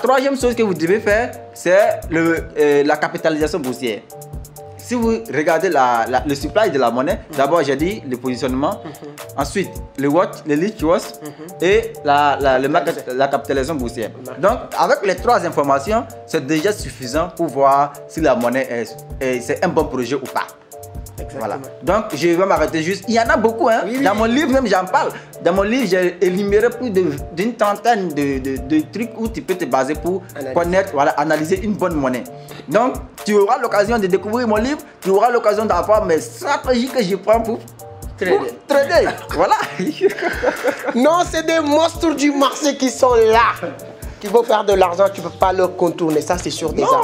Speaker 2: troisième chose que vous devez faire, c'est la capitalisation boursière. Si vous regardez le supply de la monnaie, d'abord j'ai dit le positionnement, ensuite le watch, le list watch et la capitalisation boursière. Donc avec les 3 informations, c'est déjà suffisant pour voir si la monnaie c'est un bon projet ou pas. Voilà. Donc je vais m'arrêter juste. Il y en a beaucoup, hein. Dans mon livre même j'en parle. Dans mon livre j'ai énuméré plus d'une trentaine de trucs où tu peux te baser pour connaître, voilà, analyser une bonne monnaie. Donc tu auras l'occasion de découvrir mon livre, tu auras l'occasion d'avoir mes stratégies que je prends pour trader. Voilà.
Speaker 1: Non, c'est des monstres du marché qui sont là. Qui vont faire de l'argent, tu ne peux pas leur contourner, ça c'est sûr déjà.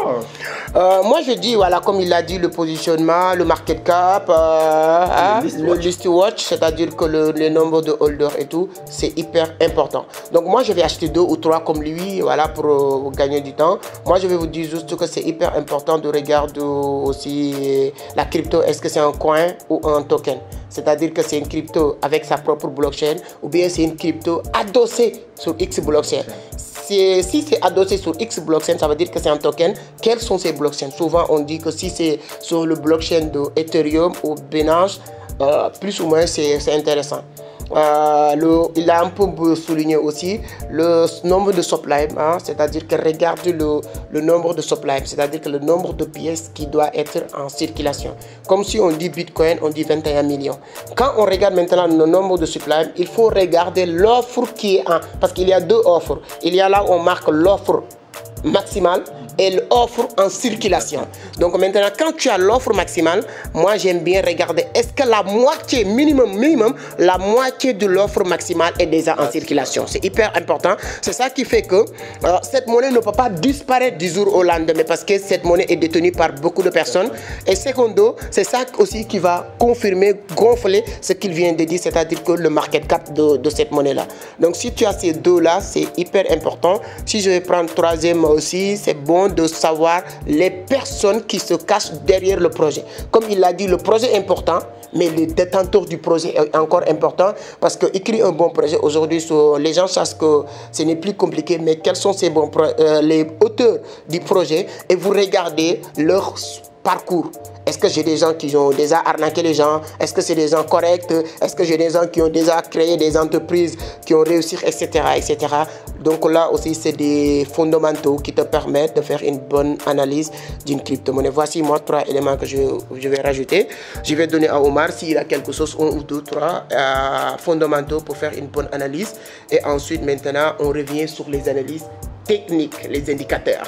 Speaker 1: Moi je dis, voilà, comme il a dit, le positionnement, le market cap, le list watch, c'est-à-dire que le nombre de holders et tout, c'est hyper important. Donc moi je vais acheter 2 ou 3 comme lui, voilà, pour gagner du temps. Moi je vais vous dire juste que c'est hyper important de regarder aussi la crypto, est-ce que c'est un coin ou un token? C'est-à-dire que c'est une crypto avec sa propre blockchain ou bien c'est une crypto adossée sur X blockchain. Si c'est adossé sur X blockchain, ça veut dire que c'est un token. Quels sont ces blockchains? Souvent, on dit que si c'est sur le blockchain de Ethereum ou Binance, plus ou moins c'est intéressant. Il a un peu souligné aussi le nombre de supply, hein, c'est-à-dire que regarde le nombre de supply, c'est-à-dire que le nombre de pièces qui doit être en circulation. Comme si on dit Bitcoin, on dit 21 millions. Quand on regarde maintenant le nombre de supply, il faut regarder l'offre qui est en... Parce qu'il y a 2 offres. Il y a là où on marque l'offre maximale et l'offre en circulation. Donc maintenant, quand tu as l'offre maximale, moi j'aime bien regarder est-ce que la moitié, minimum, la moitié de l'offre maximale est déjà en circulation. C'est hyper important. C'est ça qui fait que cette monnaie ne peut pas disparaître du jour au lendemain parce que cette monnaie est détenue par beaucoup de personnes. Et secondo, c'est ça aussi qui va confirmer, gonfler ce qu'il vient de dire, c'est-à-dire que le market cap de cette monnaie-là. Donc si tu as ces 2-là, c'est hyper important. Si je vais prendre 3e aussi, c'est bon de savoir les personnes qui se cachent derrière le projet. Comme il l'a dit, le projet est important, mais le détenteur du projet est encore important parce que écrire un bon projet aujourd'hui, les gens sachent que ce n'est plus compliqué, mais quels sont les auteurs du projet et vous regardez leur parcours. Est-ce que j'ai des gens qui ont déjà arnaqué les gens? Est-ce que c'est des gens corrects? Est-ce que j'ai des gens qui ont déjà créé des entreprises qui ont réussi, etc., etc. Donc là aussi, c'est des fondamentaux qui te permettent de faire une bonne analyse d'une crypto-monnaie. Voici moi 3 éléments que je vais rajouter. Je vais donner à Omar s'il a quelque chose, 1 ou 2, 3 fondamentaux pour faire une bonne analyse. Et ensuite, maintenant, on revient sur les analyses techniques, les indicateurs.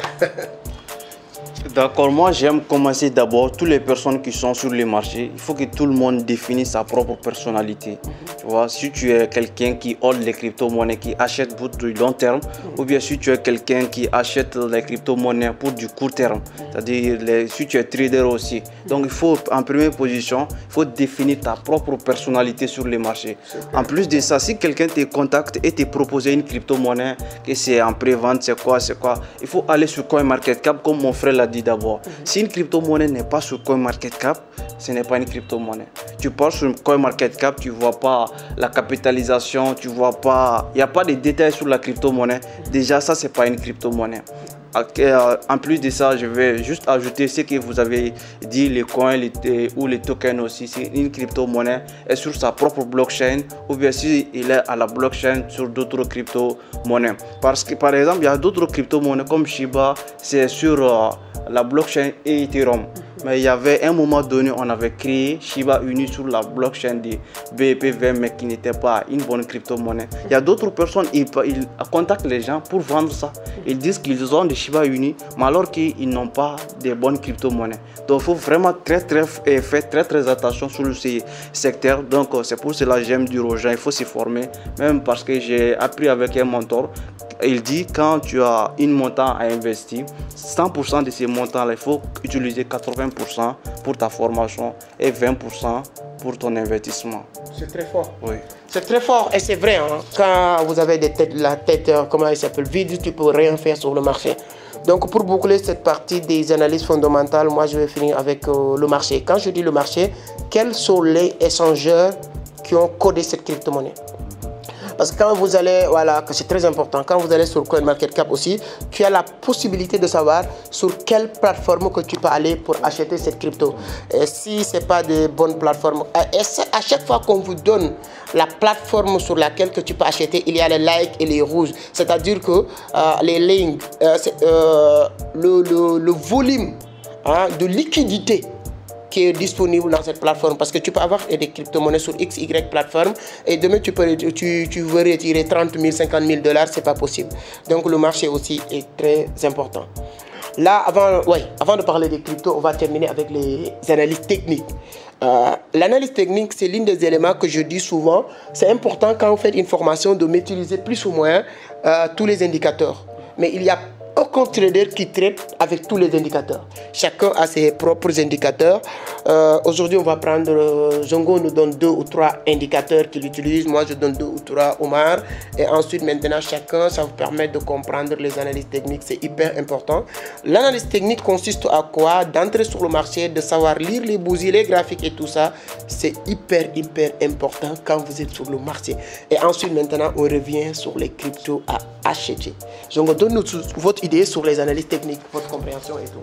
Speaker 3: D'accord, moi j'aime commencer d'abord, toutes les personnes qui sont sur le marché, il faut que tout le monde définisse sa propre personnalité. Tu vois, si tu es quelqu'un qui hold les crypto-monnaies, qui achète pour du long terme, ou bien si tu es quelqu'un qui achète les crypto-monnaies pour du court terme, c'est-à-dire si tu es trader aussi. Donc il faut, en première position, il faut définir ta propre personnalité sur le marché. En plus de ça, si quelqu'un te contacte et te propose une crypto-monnaie, que c'est en pré-vente, c'est quoi, il faut aller sur CoinMarketCap comme mon frère l'a dit d'abord. Si une crypto-monnaie n'est pas sur CoinMarketCap, ce n'est pas une crypto-monnaie. Tu pars sur CoinMarketCap, tu ne vois pas la capitalisation, tu vois pas, il n'y a pas de détails sur la crypto-monnaie. Déjà, ça, ce n'est pas une crypto-monnaie. En plus de ça, je vais juste ajouter ce que vous avez dit, les coins ou les tokens aussi. C'est une crypto-monnaie est sur sa propre blockchain ou bien si il est à la blockchain sur d'autres crypto-monnaies. Parce que par exemple, il y a d'autres crypto-monnaies comme Shiba, c'est sur la blockchain et Ethereum. Mais il y avait un moment donné, on avait créé Shiba Inu sur la blockchain de BEP20, mais qui n'était pas une bonne crypto-monnaie. Il y a d'autres personnes, ils contactent les gens pour vendre ça. Ils disent qu'ils ont des Shiba Inu, mais alors qu'ils n'ont pas de bonnes crypto-monnaies. Donc il faut vraiment faire très attention sur ces secteurs. Donc c'est pour cela que j'aime dire aux gens, il faut s'y former. Même parce que j'ai appris avec un mentor. Il dit quand tu as une montant à investir, 100% de ces montants-là, il faut utiliser 80% pour ta formation et 20% pour ton investissement.
Speaker 1: C'est très fort.
Speaker 3: Oui.
Speaker 1: C'est très fort et c'est vrai. Hein, quand vous avez la tête, comment il s'appelle, vide, tu peux rien faire sur le marché. Donc pour boucler cette partie des analyses fondamentales, moi je vais finir avec le marché. Quand je dis le marché, quels sont les échangeurs qui ont codé cette crypto-monnaie? Parce que quand vous allez, voilà, c'est très important, quand vous allez sur CoinMarketCap aussi, tu as la possibilité de savoir sur quelle plateforme que tu peux aller pour acheter cette crypto. Et si ce n'est pas de bonnes plateformes, et à chaque fois qu'on vous donne la plateforme sur laquelle que tu peux acheter, il y a les likes et les rouges. C'est-à-dire que les lignes, le volume de liquidité qui est disponible dans cette plateforme, parce que tu peux avoir des crypto-monnaies sur XY plateforme et demain tu veux retirer 30 000, 50 000 $, c'est pas possible. Donc le marché aussi est très important. Là, avant de parler des cryptos, on va terminer avec les analyses techniques. L'analyse technique, c'est l'un des éléments que je dis souvent. C'est important quand vous faites une formation de maîtriser plus ou moins tous les indicateurs. Mais il y a aucun trader qui traite avec tous les indicateurs. Chacun a ses propres indicateurs. Aujourd'hui, on va prendre, Zongo nous donne 2 ou 3 indicateurs qu'il utilise. Moi, je donne 2 ou 3 Omar. Et ensuite, maintenant, chacun, ça vous permet de comprendre les analyses techniques. C'est hyper important. L'analyse technique consiste à quoi? D'entrer sur le marché, de savoir lire les bougies, les graphiques et tout ça. C'est hyper important quand vous êtes sur le marché. Et ensuite, maintenant, on revient sur les cryptos à acheter. Zongo, donne-nous votre idée sur les analyses techniques, votre compréhension et tout.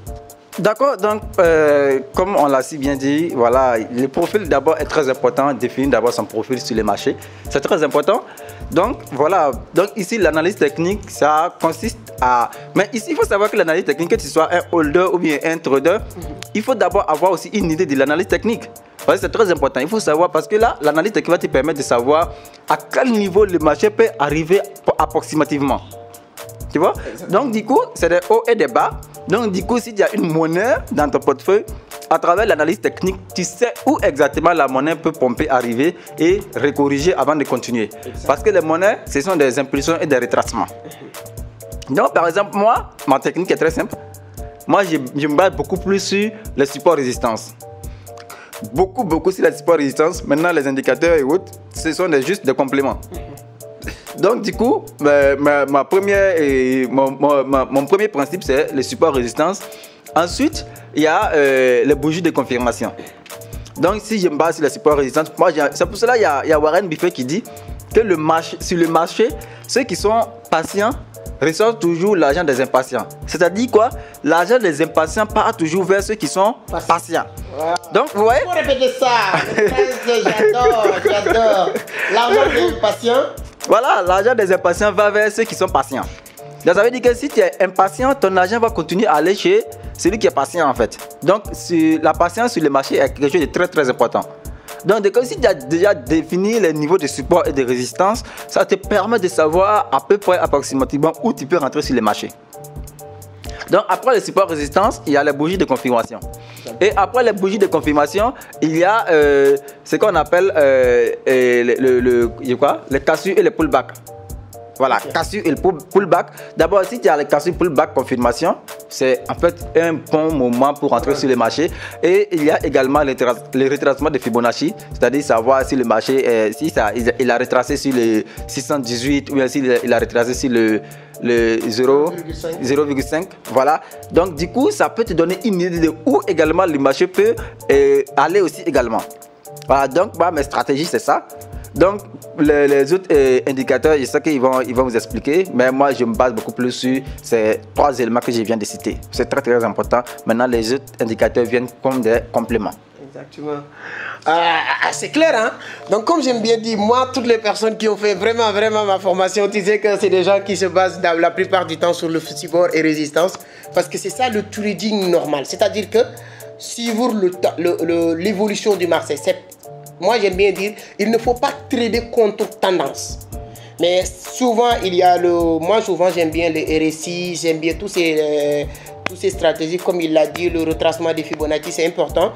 Speaker 2: D'accord, donc comme on l'a si bien dit, voilà, le profil d'abord est très important, définir d'abord son profil sur les marchés, c'est très important. Donc voilà, donc ici l'analyse technique, ça consiste à... Mais ici il faut savoir que l'analyse technique, que tu sois un holder ou bien un trader, il faut d'abord avoir aussi une idée de l'analyse technique. C'est très important, il faut savoir parce que là, l'analyse technique va te permettre de savoir à quel niveau le marché peut arriver approximativement. Tu vois? Donc du coup, c'est des hauts et des bas. Donc du coup, s'il y a une monnaie dans ton portefeuille, à travers l'analyse technique, tu sais où exactement la monnaie peut pomper, arriver et recorriger avant de continuer. Parce que les monnaies, ce sont des impulsions et des retracements. Donc par exemple, moi, ma technique est très simple. Moi, je me base beaucoup plus sur les supports résistance. Beaucoup sur les supports résistance. Maintenant, les indicateurs et autres, ce sont juste des compléments. Donc du coup, mon premier principe, c'est le support résistance. Ensuite, il y a les bougies de confirmation. Donc si je me base sur le support résistance, c'est pour cela qu'il y a Warren Buffett qui dit que sur le marché, ceux qui sont patients reçoivent toujours l'argent des impatients. C'est-à-dire quoi? L'argent des impatients part toujours vers ceux qui sont patients. Wow. Donc vous voyez?
Speaker 1: Il faut répéter ça. J'adore. L'argent des impatients.
Speaker 2: Voilà, l'argent des impatients va vers ceux qui sont patients. Donc ça veut dire que si tu es impatient, ton argent va continuer à aller chez celui qui est patient en fait. Donc la patience sur le marché est quelque chose de très important. Donc si tu as déjà défini les niveaux de support et de résistance, ça te permet de savoir à peu près approximativement où tu peux rentrer sur le marché. Donc après le support résistance, il y a les bougies de confirmation. Et après les bougies de confirmation, il y a ce qu'on appelle les cassures et les pullbacks. Voilà, cassure et le pullback. D'abord, si tu as le cassure pullback confirmation, c'est en fait un bon moment pour entrer sur le marché. Et il y a également le retracement de Fibonacci, c'est-à-dire savoir si le marché, il a retracé sur le 618 ou bien s'il a retracé sur le 0,5. Voilà. Donc, du coup, ça peut te donner une idée de où également le marché peut aller aussi également. Voilà, donc, mes stratégies, c'est ça. Donc, les autres indicateurs, je sais qu'ils vont vous expliquer, mais moi, je me base beaucoup plus sur ces 3 éléments que je viens de citer. C'est très, très important. Maintenant, les autres indicateurs viennent comme des compléments.
Speaker 1: Exactement. C'est clair, hein? Donc, comme j'aime bien dire, moi, toutes les personnes qui ont fait vraiment ma formation, tu sais que c'est des gens qui se basent la plupart du temps sur le support et résistance, parce que c'est ça le trading normal. C'est-à-dire que suivre l'évolution du marché, moi, j'aime bien dire, il ne faut pas trader contre tendance. Mais souvent, souvent, j'aime bien le RSI, j'aime bien tous ces stratégies, comme il l'a dit, le retracement des Fibonacci, c'est important.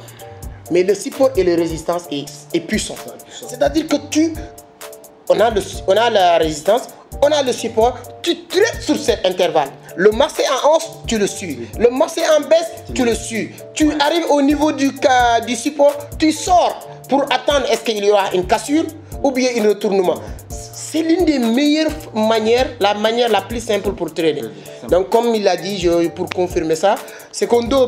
Speaker 1: Mais le support et la résistance est puissant. C'est-à-dire que on a la résistance, on a le support, tu traites sur cet intervalle. Le marché en hausse, tu le suis. Le marché en baisse, tu le suis. Tu arrives au niveau du support, tu sors pour attendre est-ce qu'il y aura une cassure ou bien un retournement. C'est l'une des meilleures manières, la manière la plus simple pour trader. Donc, comme il a dit, pour confirmer ça, secondo,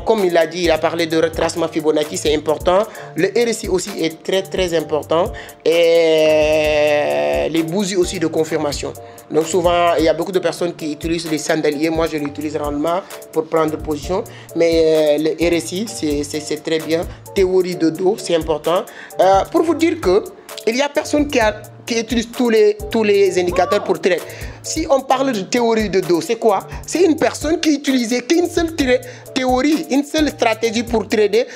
Speaker 1: comme il a dit, il a parlé de retracement Fibonacci, c'est important. Le RSI aussi est très, très important. Et les bougies aussi de confirmation. Donc, souvent, il y a beaucoup de personnes qui utilisent les sandaliers. Moi, je l'utilise rarement pour prendre position. Mais le RSI, c'est très bien. Théorie de dos, c'est important. Pour vous dire que il y a personne qui utilise tous les indicateurs pour trader. Si on parle de théorie de dos, c'est quoi? C'est une personne qui utilisait qu'une seule théorie, une seule stratégie pour trader.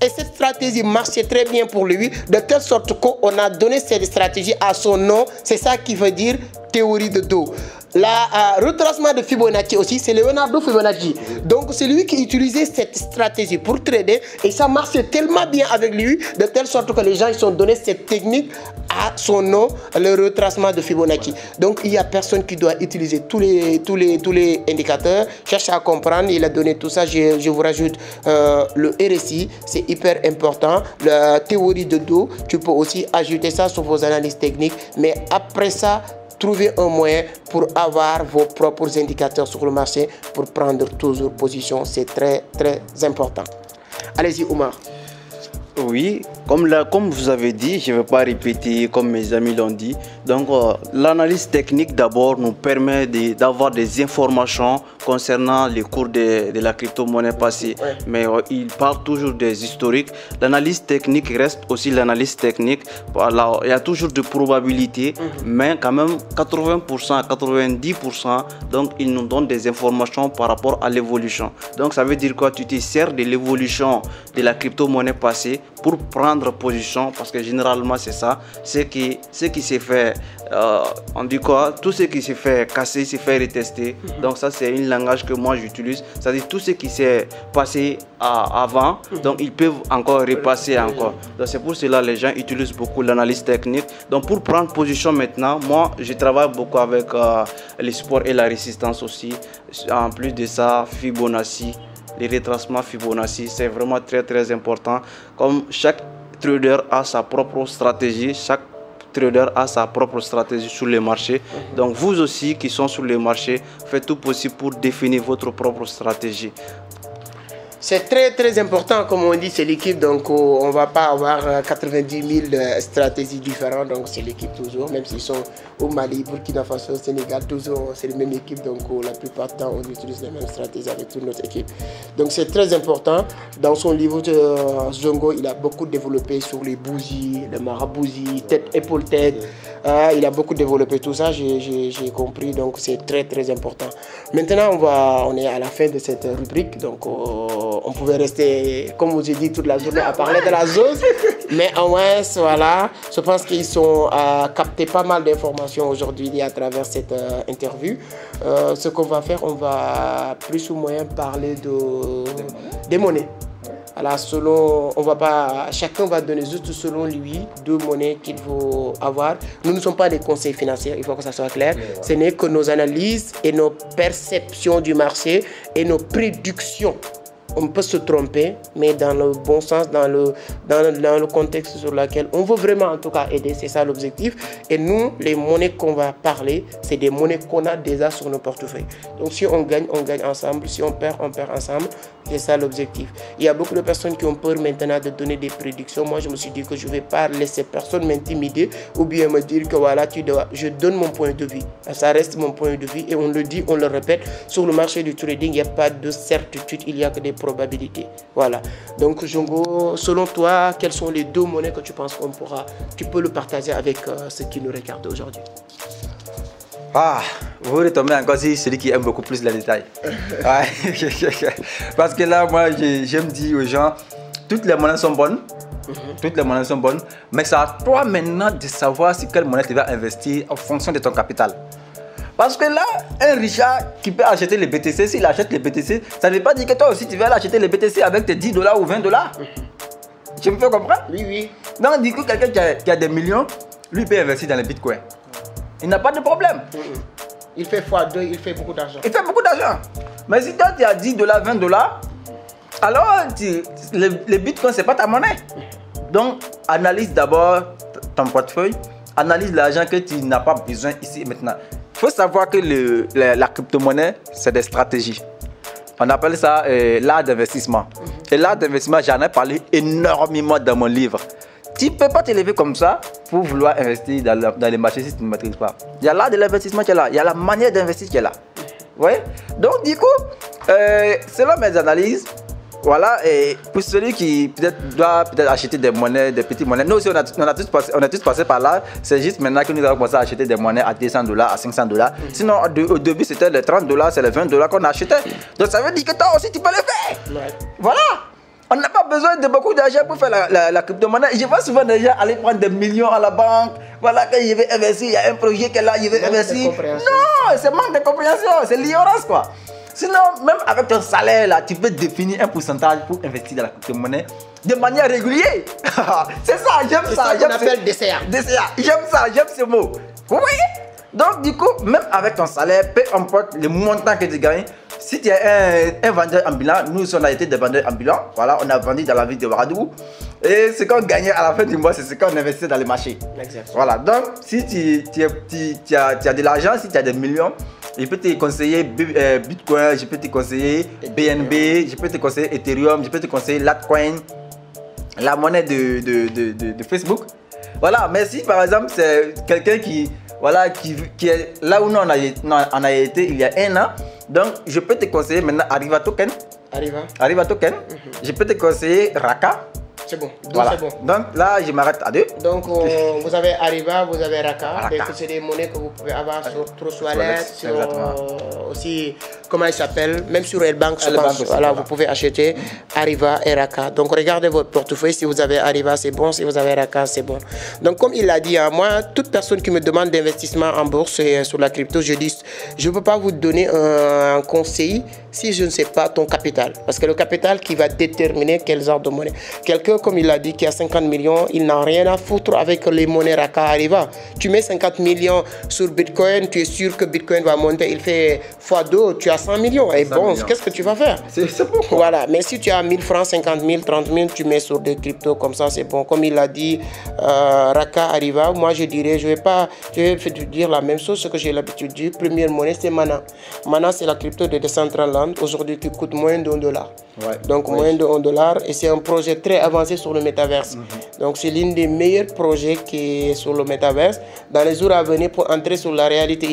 Speaker 1: Et cette stratégie marchait très bien pour lui, de telle sorte qu'on a donné cette stratégie à son nom. C'est ça qui veut dire théorie de dos. Le retracement de Fibonacci aussi, c'est Leonardo Fibonacci. Donc, c'est lui qui utilisait cette stratégie pour trader et ça marchait tellement bien avec lui, de telle sorte que les gens ils ont donné cette technique à son nom, le retracement de Fibonacci. Donc, il n'y a personne qui doit utiliser tous les indicateurs. Cherche à comprendre, il a donné tout ça. Je vous rajoute le RSI, c'est hyper important. La théorie de dos, tu peux aussi ajouter ça sur vos analyses techniques. Mais après ça, trouvez un moyen pour avoir vos propres indicateurs sur le marché pour prendre toujours position. C'est très, très important. Allez-y, Oumar.
Speaker 3: Oui, comme vous avez dit, je ne vais pas répéter comme mes amis l'ont dit. Donc, l'analyse technique d'abord nous permet d'avoir des informations concernant les cours de la crypto-monnaie passée. Ouais. Mais il parle toujours des historiques. L'analyse technique reste aussi l'analyse technique. Voilà, il y a toujours de probabilités, mais quand même 80% à 90%, donc il nous donne des informations par rapport à l'évolution. Donc, ça veut dire quoi? Tu te sers de l'évolution de la crypto-monnaie passée pour prendre position, parce que généralement c'est ça, ce qui s'est fait, on dit quoi, tout ce qui s'est fait casser, s'est fait retester. Donc ça c'est un langage que moi j'utilise, c'est-à-dire tout ce qui s'est passé avant, donc ils peuvent encore repasser encore. Donc c'est pour cela que les gens utilisent beaucoup l'analyse technique. Donc pour prendre position maintenant, moi je travaille beaucoup avec les supports et la résistance aussi. En plus de ça, Fibonacci, les retracements Fibonacci, c'est vraiment très très important. Comme chaque trader a sa propre stratégie, chaque trader a sa propre stratégie sur les marchés. Donc vous aussi qui sont sur les marchés, faites tout possible pour définir votre propre stratégie.
Speaker 1: C'est très très important, comme on dit, c'est l'équipe, donc on ne va pas avoir 90 000 stratégies différentes, donc c'est l'équipe toujours, même s'ils sont au Mali, Burkina Faso, Sénégal, toujours c'est la même équipe, donc la plupart du temps on utilise les mêmes stratégies avec toute notre équipe. Donc c'est très important. Dans son livre, Zongo, il a beaucoup développé sur les bougies, les marabougies, tête, épaule, tête. Il a beaucoup développé tout ça, j'ai compris, donc c'est très très important. Maintenant on est à la fin de cette rubrique, donc on pouvait rester, comme vous ai dit, toute la journée à parler de la zone, mais au moins voilà, je pense qu'ils sont capté pas mal d'informations aujourd'hui à travers cette interview. Ce qu'on va faire, on va plus ou moins parler des monnaies. Voilà, selon, on va pas, chacun va donner juste selon lui 2 monnaies qu'il faut avoir. Nous ne sommes pas des conseils financiers, il faut que ça soit clair. Ce n'est que nos analyses et nos perceptions du marché et nos prédictions. On peut se tromper, mais dans le bon sens, dans le contexte sur lequel on veut vraiment en tout cas aider, c'est ça l'objectif. Et nous, les monnaies qu'on va parler, c'est des monnaies qu'on a déjà sur nos portefeuilles. Donc si on gagne ensemble, si on perd ensemble. C'est ça l'objectif. Il y a beaucoup de personnes qui ont peur maintenant de donner des prédictions. Moi, je me suis dit que je ne vais pas laisser personne m'intimider ou bien me dire que voilà, je donne mon point de vue. Ça reste mon point de vue et on le dit, on le répète. Sur le marché du trading, il n'y a pas de certitude, il n'y a que des probabilités. Voilà. Donc, Jongo, selon toi, quelles sont les 2 monnaies que tu penses qu'on pourra, tu peux le partager avec ceux qui nous regardent aujourd'hui?
Speaker 2: Ah, vous retombez encore sur celui qui aime beaucoup plus les détails. Parce que là, moi, j'aime dire aux gens, toutes les monnaies sont bonnes. Toutes les monnaies sont bonnes. Mais c'est à toi maintenant de savoir sur quelle monnaie tu vas investir en fonction de ton capital. Parce que là, un Richard qui peut acheter les BTC, s'il achète les BTC, ça ne veut pas dire que toi aussi tu vas aller acheter les BTC avec tes 10 $ ou 20 $. Tu me fais comprendre?
Speaker 1: Oui, oui.
Speaker 2: Donc, du coup, quelqu'un qui a des millions, lui peut investir dans les bitcoins. Il n'a pas de problème.
Speaker 1: Il fait x2, il fait beaucoup d'argent.
Speaker 2: Il fait beaucoup d'argent. Mais si toi tu as 10 $, 20 $, alors les bitcoins, ce n'est pas ta monnaie. Donc, analyse d'abord ton portefeuille, analyse l'argent que tu n'as pas besoin ici et maintenant. Il faut savoir que la crypto-monnaie, c'est des stratégies. On appelle ça l'art d'investissement. Et l'art d'investissement, j'en ai parlé énormément dans mon livre. Tu ne peux pas te lever comme ça pour vouloir investir dans les marchés si tu ne maîtrises pas. Il y a l'art de l'investissement qui est là. Il y a la manière d'investir qui est là. Oui? Donc, du coup, selon mes analyses, voilà, et pour celui qui doit acheter des monnaies, des petites monnaies, nous aussi on a tous passé par là. C'est juste maintenant que nous avons commencé à acheter des monnaies à 200 $, à 500 $. Sinon, au début, c'était les 30 $, c'est les 20 $ qu'on achetait. Donc, ça veut dire que toi aussi, tu peux le faire. Ouais. Voilà. On n'a pas besoin de beaucoup d'argent pour faire la crypto-monnaie. Je vois souvent des gens aller prendre des millions à la banque. Voilà, quand je vais investir, il y a un projet qui est là, je vais investir. Non, c'est manque de compréhension, c'est l'ignorance quoi. Sinon, même avec ton salaire là, tu peux définir un pourcentage pour investir dans la crypto-monnaie de manière régulière. C'est ça, j'aime ça.
Speaker 1: C'est ça qu'on appelle DCA.
Speaker 2: DCA, j'aime ça, j'aime ce mot. Vous voyez? Donc du coup, même avec ton salaire, peu importe le montant que tu gagnes, si tu es un vendeur ambulant, nous on a été des vendeurs ambulants, voilà, on a vendu dans la ville de Ouagadougou. Et ce qu'on gagnait à la fin du mois, c'est ce qu'on investissait dans les marchés. Exactement. Voilà, donc si tu as de l'argent, si tu as des millions, je peux te conseiller Bitcoin, je peux te conseiller BNB, je peux te conseiller Ethereum, je peux te conseiller Litecoin, la monnaie de Facebook. Voilà, mais si par exemple c'est quelqu'un qui est là où nous on a été il y a 1 an, donc je peux te conseiller maintenant Arriva Token. Arriva Token. Je peux te conseiller Raka.
Speaker 1: C'est bon. Donc,
Speaker 2: voilà.
Speaker 1: c'est bon.
Speaker 2: Donc là, je m'arrête à 2.
Speaker 1: Donc vous avez Arriva, vous avez Raka. C'est des monnaies que vous pouvez avoir sur TrustWallet, sur aussi, comment il s'appelle, même sur Elbank, je pense. Voilà, vous pouvez acheter Arriva et Raka. Donc regardez votre portefeuille. Si vous avez Arriva, c'est bon. Si vous avez Raka, c'est bon. Donc comme il l'a dit, moi, toute personne qui me demande d'investissement en bourse et sur la crypto, je dis, je ne peux pas vous donner un conseil si je ne sais pas ton capital. Parce que le capital qui va déterminer quel genre de monnaie. Quelqu'un, comme il l'a dit, qui a 50 millions, il n'a rien à foutre avec les monnaies Raka Arriva. Tu mets 50 millions sur Bitcoin, tu es sûr que Bitcoin va monter, il fait x2, tu as 100 millions. Et bon, qu'est-ce que tu vas faire? C'est bon. Voilà, mais si tu as 1000 francs, 50 000, 30 000, tu mets sur des cryptos comme ça, c'est bon. Comme il l'a dit, Raka Arriva, moi je dirais, je vais dire la même chose, ce que j'ai l'habitude de dire. Première monnaie, c'est Mana. Mana, c'est la crypto de Decentraland, aujourd'hui qui coûte moins d'1 $. Ouais. Donc moins de 1 $, et c'est un projet très avancé sur le métaverse. Donc c'est l'un des meilleurs projets qui est sur le métaverse. Dans les jours à venir, pour entrer sur la réalité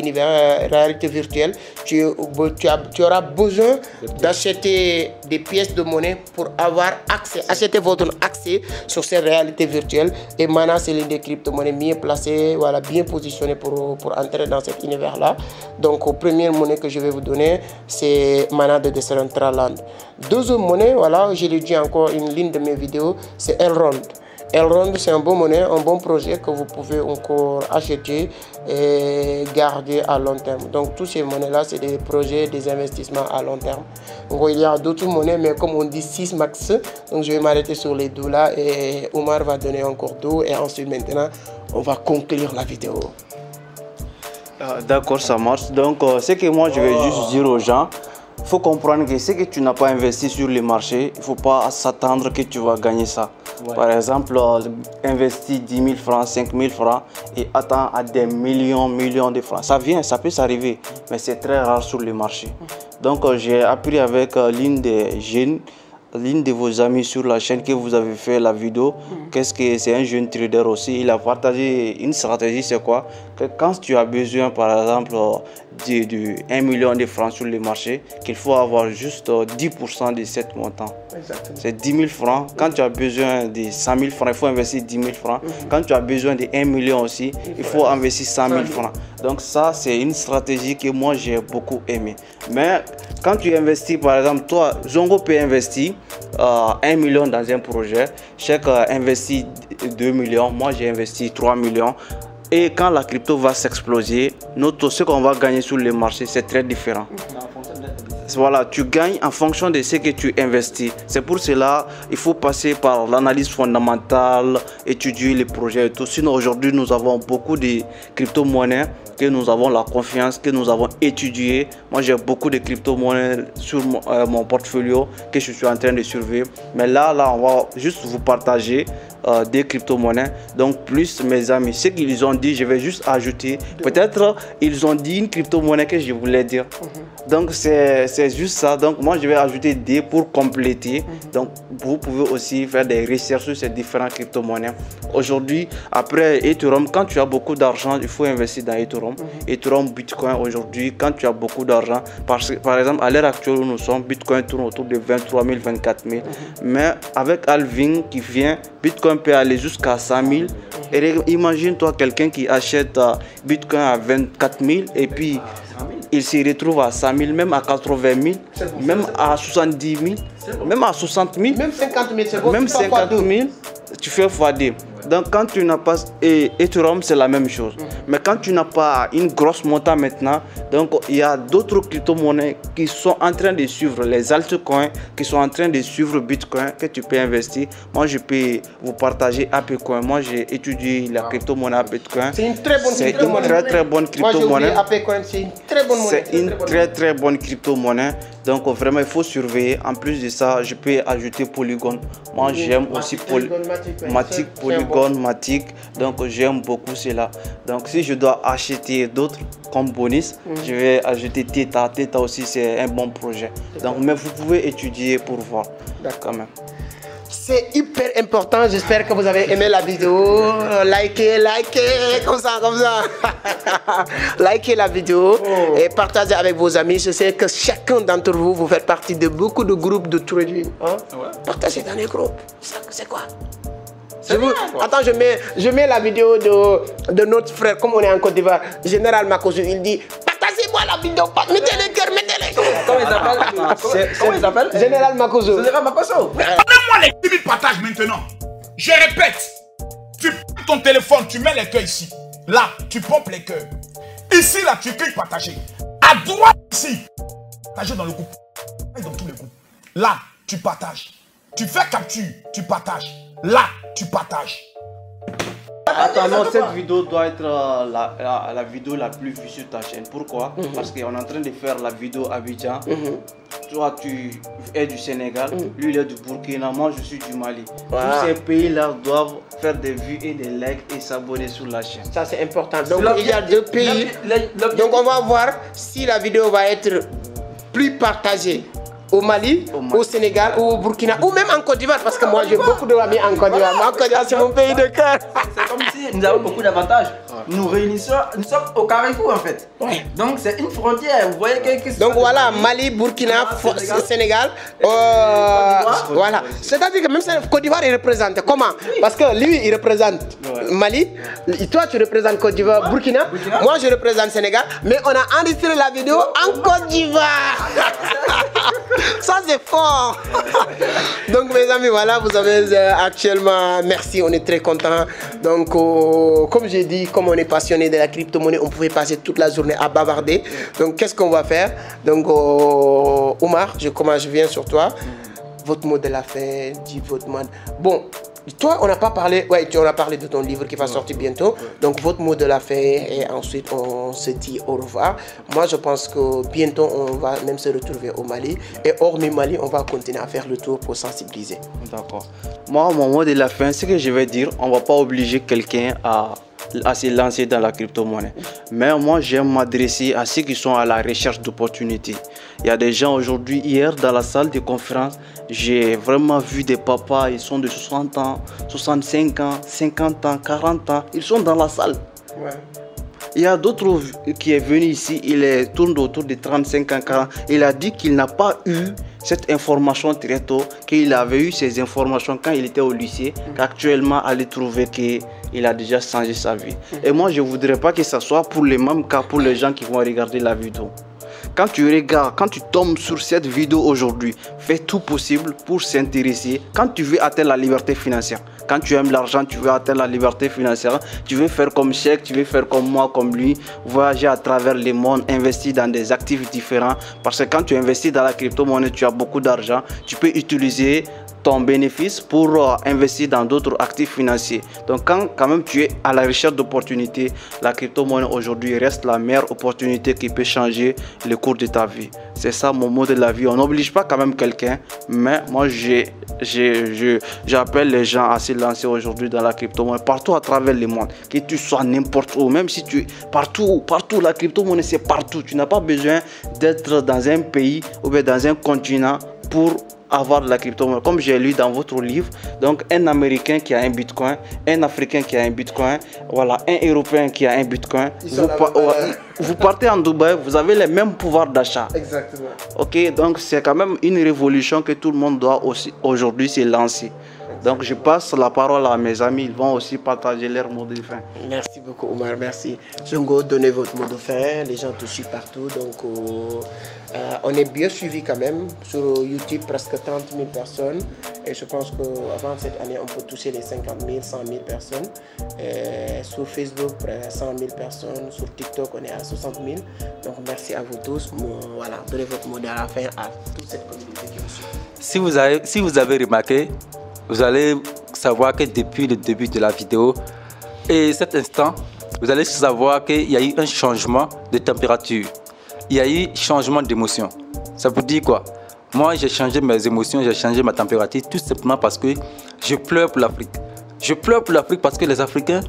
Speaker 1: virtuelle, tu auras besoin d'acheter des pièces de monnaie pour avoir accès, acheter votre accès sur cette réalité virtuelle. Et Mana, c'est l'une des crypto-monnaies mieux placées, voilà, bien positionnées pour entrer dans cet univers-là. Donc, la première monnaie que je vais vous donner, c'est Mana de Decentraland. Deuxième monnaie, voilà, je l'ai dit encore une ligne de mes vidéos, c'est Elrond. Elrond, c'est un bon monnaie, un bon projet que vous pouvez encore acheter et garder à long terme. Donc tous ces monnaies-là, c'est des projets, des investissements à long terme. Donc, il y a d'autres monnaies, mais comme on dit 6 max, donc je vais m'arrêter sur les deux là et Omar va donner encore deux et ensuite maintenant, on va conclure la vidéo.
Speaker 3: D'accord, ça marche. Donc, ce que moi je vais juste dire aux gens, il faut comprendre que ce que tu n'as pas investi sur le marché, il ne faut pas s'attendre que tu vas gagner ça. Ouais. Par exemple, investir 10 000 francs, 5 000 francs et attends à des millions de francs. Ça vient, ça peut s'arriver, mais c'est très rare sur le marché. Donc, j'ai appris avec l'une des jeunes, l'une de vos amis sur la chaîne que vous avez fait la vidéo, qu'est-ce que c'est un jeune trader aussi. Il a partagé une stratégie, c'est quoi? Que quand tu as besoin par exemple de 1 million de francs sur le marché, qu'il faut avoir juste 10% de cet montant. C'est 10 000 francs. Quand tu as besoin de 100 000 francs, il faut investir 10 000 francs. Quand tu as besoin de 1 million aussi, il faut investir 100 000 francs. Donc ça, c'est une stratégie que moi j'ai beaucoup aimé. Mais quand tu investis, par exemple, toi, Zongo peut investir 1 million dans un projet. Cheikh investit 2 millions. Moi, j'ai investi 3 millions. Et quand la crypto va s'exploser, ce qu'on va gagner sur le marché, c'est très différent. Voilà, tu gagnes en fonction de ce que tu investis. C'est pour cela il faut passer par l'analyse fondamentale, étudier les projets et tout. Sinon, aujourd'hui, nous avons beaucoup de crypto-monnaies que nous avons la confiance, que nous avons étudié. Moi, j'ai beaucoup de crypto-monnaies sur mon portfolio que je suis en train de surveiller. Mais là, on va juste vous partager des crypto-monnaies. Donc, plus mes amis, ce qu'ils ont dit, je vais juste ajouter. Peut-être ils ont dit une crypto-monnaie que je voulais dire. Donc, c'est juste ça. Donc, moi, je vais ajouter des pour compléter. Donc, vous pouvez aussi faire des recherches sur ces différentes crypto-monnaies. Aujourd'hui, après Ethereum, quand tu as beaucoup d'argent, il faut investir dans Ethereum. Ethereum, Bitcoin, aujourd'hui, quand tu as beaucoup d'argent, par exemple, à l'heure actuelle où nous sommes, Bitcoin tourne autour de 23 000, 24 000. Mais avec halving qui vient, Bitcoin peut aller jusqu'à 100 000. Et imagine-toi quelqu'un qui achète Bitcoin à 24 000 et puis il se retrouve à 100 000, même à 80 000, même à 70 000, même à 60 000,
Speaker 1: même 50 000, c'est bon.
Speaker 3: Même 50 000, tu fais x2. Donc quand tu n'as pas Ethereum, c'est la même chose. Mais quand tu n'as pas une grosse montant maintenant, donc il y a d'autres crypto-monnaies qui sont en train de suivre les altcoins, qui sont en train de suivre Bitcoin, que tu peux investir. Moi, je peux vous partager ApeCoin. Moi, j'ai étudié la crypto-monnaie Bitcoin.
Speaker 1: C'est une très bonne crypto-monnaie.
Speaker 3: C'est une très bonne crypto-monnaie.
Speaker 1: C'est une très bonne monnaie.
Speaker 3: C'est une très bonne crypto-monnaie. Donc vraiment, il faut surveiller. En plus de ça, je peux ajouter Polygon. Moi, j'aime aussi Polygon, Matic. Donc j'aime beaucoup cela. Donc si je dois acheter d'autres comme bonus, je vais ajouter Theta. Theta aussi, c'est un bon projet. Donc, mais vous pouvez étudier pour voir. D'accord.
Speaker 1: C'est hyper important. J'espère que vous avez aimé la vidéo. Likez, comme ça. Likez la vidéo et partagez avec vos amis. Je sais que chacun d'entre vous, vous faites partie de beaucoup de groupes de trading. Hein? Partagez dans les groupes. C'est quoi? Attends, je mets la vidéo de notre frère, comme on est en Côte d'Ivoire, Général Makoso. Il dit, partagez-moi la vidéo, mettez les cœurs, mettez les cœurs.
Speaker 4: Comment il s'appelle?
Speaker 1: Général Makoso.
Speaker 4: Général Makoso.
Speaker 5: Donne-moi les 10 000 partages maintenant. Je répète, tu prends ton téléphone, tu mets les cœurs ici. Là, tu pompes les cœurs. Ici, là, tu cliques partager. À droite, ici, partager dans le groupe. Dans tous les groupes. Là, tu partages. Tu fais capture, tu partages. Là, tu partages.
Speaker 3: Attends, non, cette vidéo doit être la vidéo la plus vue sur ta chaîne. Pourquoi? Parce qu'on est en train de faire la vidéo Abidjan. Toi, tu es du Sénégal, lui, il est du Burkina, moi, je suis du Mali. Tous ces pays-là doivent faire des vues et des likes et s'abonner sur la chaîne.
Speaker 1: Ça, c'est important. Donc, il y a deux pays. Donc, on va voir si la vidéo va être plus partagée au Mali, au Sénégal, ou au Burkina, ou même en Côte d'Ivoire, parce que moi j'ai beaucoup d'amis en Côte d'Ivoire. En Côte d'Ivoire, c'est mon pays de cœur.
Speaker 4: C'est comme si nous avons beaucoup d'avantages. Nous réunissons, nous sommes au Carrefour en fait. Donc c'est une frontière, vous voyez quelque chose.
Speaker 1: Donc voilà, Mali, Burkina, Sénégal, Voilà. C'est-à-dire que même si Côte d'Ivoire, il représente comment? Parce que lui, il représente Mali. Toi, tu représentes Côte d'Ivoire, Burkina. Moi, je représente Sénégal. Mais on a enregistré la vidéo en Côte d'Ivoire. Ça, c'est fort. Donc, mes amis, voilà, vous avez actuellement... Merci, on est très contents. Donc, comme j'ai dit, comme on est passionné de la crypto-monnaie, on pouvait passer toute la journée à bavarder. Donc, qu'est-ce qu'on va faire? Donc, Omar, je viens sur toi. Votre mot de la fin, dis votre mot. Bon, toi, on n'a pas parlé, on a parlé de ton livre qui va sortir bientôt. Donc, votre mot de la fin et ensuite, on se dit au revoir. Moi, je pense que bientôt, on va même se retrouver au Mali. Et hormis Mali, on va continuer à faire le tour pour sensibiliser.
Speaker 3: D'accord. Moi, mon mot de la fin, ce que je vais dire, on ne va pas obliger quelqu'un à se lancer dans la crypto-monnaie. Mais moi, j'aime m'adresser à ceux qui sont à la recherche d'opportunités. Il y a des gens aujourd'hui, hier, dans la salle de conférence, j'ai vraiment vu des papas, ils sont de 60 ans, 65 ans, 50 ans, 40 ans, ils sont dans la salle. Ouais. Il y a d'autres qui est venu ici, il tourne autour de 35 ans, 40 ans. Il a dit qu'il n'a pas eu cette information très tôt, qu'il avait eu ces informations quand il était au lycée, qu'actuellement, allait trouver qu'il a déjà changé sa vie. Et moi, je ne voudrais pas que ce soit pour les mêmes cas, pour les gens qui vont regarder la vidéo. Quand tu regardes, quand tu tombes sur cette vidéo aujourd'hui, fais tout possible pour s'intéresser. Quand tu veux atteindre la liberté financière, quand tu aimes l'argent, tu veux atteindre la liberté financière, tu veux faire comme Cheikh, tu veux faire comme moi, comme lui, voyager à travers le monde, investir dans des actifs différents. Parce que quand tu investis dans la crypto-monnaie, tu as beaucoup d'argent, tu peux utiliser ton bénéfice pour investir dans d'autres actifs financiers. Donc quand même tu es à la recherche d'opportunités, la crypto-monnaie aujourd'hui reste la meilleure opportunité qui peut changer le cours de ta vie. C'est ça mon mot de la vie. On n'oblige pas quand même quelqu'un, mais moi j'appelle les gens à se lancer aujourd'hui dans la crypto-monnaie partout à travers le monde. Que tu sois n'importe où, même si tu es partout, la crypto-monnaie c'est partout. Tu n'as pas besoin d'être dans un pays ou bien dans un continent pour avoir de la crypto-monnaie. Comme j'ai lu dans votre livre, donc un Américain qui a un Bitcoin, un Africain qui a un Bitcoin, voilà, un Européen qui a un Bitcoin. Vous partez en Dubaï, vous avez les mêmes pouvoirs d'achat.
Speaker 1: Exactement.
Speaker 3: Ok, donc c'est quand même une révolution que tout le monde doit aussi aujourd'hui se lancer. Donc je passe la parole à mes amis, ils vont aussi partager leur mot de fin.
Speaker 1: Merci beaucoup Omar, merci. Zongo, donnez votre mot de fin, les gens te suivent partout, donc on est bien suivi quand même. Sur YouTube, presque 30 000 personnes. Et je pense qu'avant cette année, on peut toucher les 50 000, 100 000 personnes. Et sur Facebook, près de 100 000 personnes. Sur TikTok, on est à 60 000. Donc merci à vous tous. Voilà, donnez votre mot de la fin à toute cette communauté qui vous suit.
Speaker 2: Si vous avez remarqué, vous allez savoir que depuis le début de la vidéo et cet instant, vous allez savoir qu'il y a eu un changement de température. Il y a eu changement d'émotion. Ça vous dit quoi? Moi, j'ai changé mes émotions, j'ai changé ma température tout simplement parce que je pleure pour l'Afrique. Je pleure pour l'Afrique parce que les Africains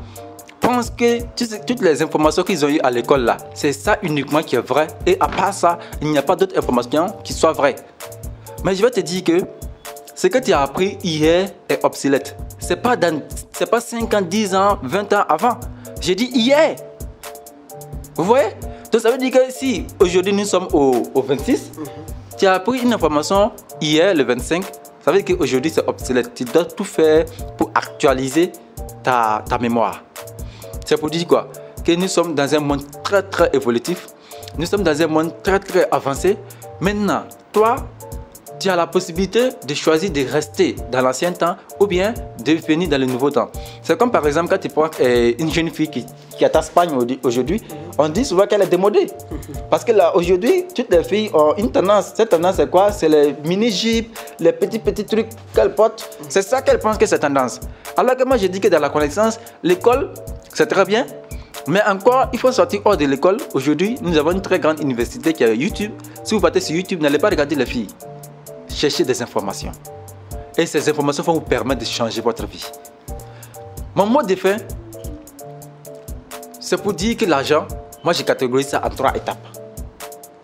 Speaker 2: pensent que toutes les informations qu'ils ont eues à l'école là, c'est ça uniquement qui est vrai. Et à part ça, il n'y a pas d'autres informations qui soient vraies. Mais je vais te dire que ce que tu as appris hier est obsolète. Ce n'est pas 5 ans, 10 ans, 20 ans avant. J'ai dit hier. Vous voyez? Donc ça veut dire que si aujourd'hui nous sommes au 26, tu as appris une information hier, le 25, ça veut dire qu'aujourd'hui c'est obsolète. Tu dois tout faire pour actualiser ta mémoire. C'est pour dire quoi? Que nous sommes dans un monde très très évolutif. Nous sommes dans un monde très très avancé. Maintenant, toi, tu as la possibilité de choisir de rester dans l'ancien temps ou bien de venir dans le nouveau temps. C'est comme par exemple quand tu prends une jeune fille qui est à Espagne aujourd'hui, on dit souvent qu'elle est démodée. Parce que là, aujourd'hui, toutes les filles ont une tendance. Cette tendance, c'est quoi? C'est les mini-jupes, les petits trucs qu'elles portent. C'est ça qu'elles pensent que c'est tendance. Alors que moi, je dis que dans la connaissance, l'école, c'est très bien. Mais encore, il faut sortir hors de l'école. Aujourd'hui, nous avons une très grande université qui est YouTube. Si vous partez sur YouTube, n'allez pas regarder les filles. Cherchez des informations. Et ces informations vont vous permettre de changer votre vie. Mon mot de fin, c'est pour dire que l'argent, moi j'ai catégorisé ça en 3 étapes.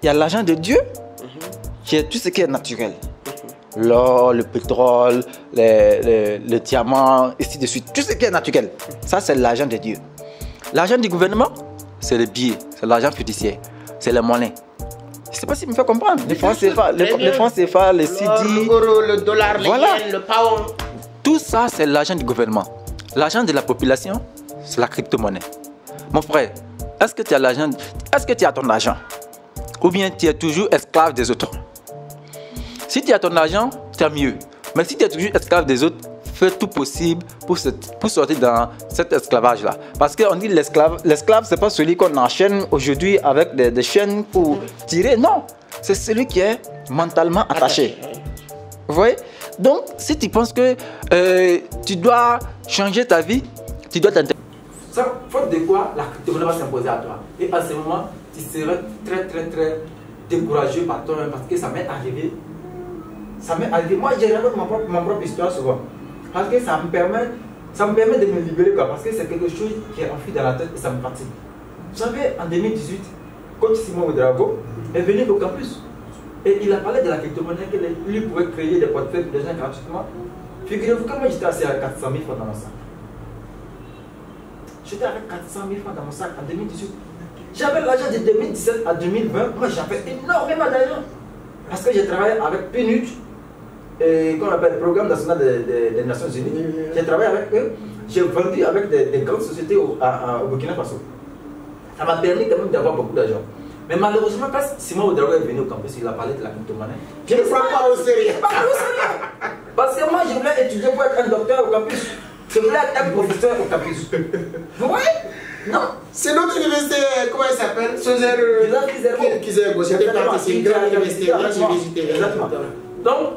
Speaker 2: Il y a l'argent de Dieu, qui est tout ce qui est naturel. L'or, le pétrole, le diamant, et ainsi de suite. Tout ce qui est naturel. Ça, c'est l'argent de Dieu. L'argent du gouvernement, c'est le billet, c'est l'argent fiduciaire, c'est la monnaie. Je sais pas s'il me fait comprendre. Les francs CFA, les CD.
Speaker 1: L'euro, le dollar, le
Speaker 2: Voilà.
Speaker 1: yen, le pound.
Speaker 2: Tout ça, c'est l'argent du gouvernement. L'argent de la population, c'est la crypto-monnaie. Mon frère, est-ce que tu as l'argent? Est-ce que tu as ton argent? Ou bien tu es toujours esclave des autres? Si tu as ton argent, c'est mieux. Mais si tu es toujours esclave des autres, fais tout possible pour sortir dans cet esclavage-là. Parce qu'on dit l'esclave, c'est pas celui qu'on enchaîne aujourd'hui avec des chaînes pour tirer. Non, c'est celui qui est mentalement attaché. Vous voyez? Donc, si tu penses que tu dois changer ta vie, tu dois t'intéresser. Faute de quoi, la crypto-monnaie va s'imposer à toi. Et à ce moment, tu serais très découragé par toi-même parce que ça m'est arrivé. Moi, j'ai raconté ma propre histoire souvent. Parce que ça me permet de me libérer, quoi, parce que c'est quelque chose qui est enfui dans la tête et ça me fatigue. Vous savez, en 2018, coach Simon Ouedraogo est venu au campus. Et il a parlé de la crypto-monnaie, que lui pouvait créer des portefeuilles pour les gens gratuitement. Figurez-vous que moi j'étais assis avec 400 000 francs dans mon sac. J'étais avec 400 000 francs dans mon sac en 2018. J'avais l'argent de 2017 à 2020. Moi j'avais énormément d'argent. Parce que j'ai travaillé avec PNUD, qu'on appelle le Programme national des Nations Unies. J'ai travaillé avec eux. J'ai vendu avec des grandes sociétés au Burkina Faso. Ça m'a permis quand même d'avoir beaucoup d'argent. Mais malheureusement, quand Simon Ouedraogo est venu au campus, il a parlé de la crypto-monnaie.
Speaker 1: Je ne prends pas au sérieux.
Speaker 2: Parce que moi, je voulais étudier pour être un docteur au campus. Je voulais être un professeur au campus. Vous voyez? Non.
Speaker 1: C'est notre université, comment elle s'appelle? Kizerbo. J'ai fait partie, c'est une grande université. Là, j'ai visité.
Speaker 2: Exactement. Donc,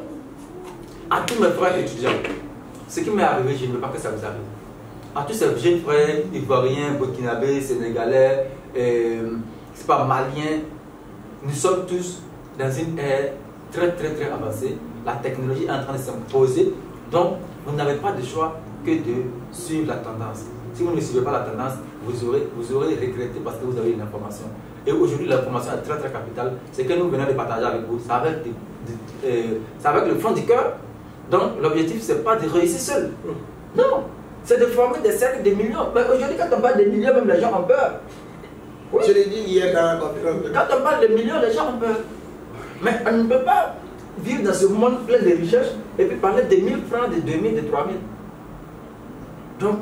Speaker 2: à tous mes frères étudiants, ce qui m'est arrivé, je ne veux pas que ça vous arrive. À tous ces jeunes frères ivoiriens, burkinabés, sénégalais, c'est pas malien, nous sommes tous dans une ère très avancée. La technologie est en train de s'imposer, donc vous n'avez pas de choix que de suivre la tendance. Si vous ne suivez pas la tendance, vous aurez regretté parce que vous avez une information. Et aujourd'hui, l'information est très capitale. C'est que nous venons de partager avec vous, c'est avec le fond du cœur. Donc l'objectif, c'est pas de réussir seul. Non, c'est de former des cercles de millions. Mais aujourd'hui, quand on parle de millions, même les gens ont peur.
Speaker 1: Oui. Je l'ai dit hier dans la conférence.
Speaker 2: Quand on parle de millions, les gens ont peur. Mais on ne peut pas vivre dans ce monde plein de richesses et puis parler de 1000 francs, de 2000, de 3000. Donc,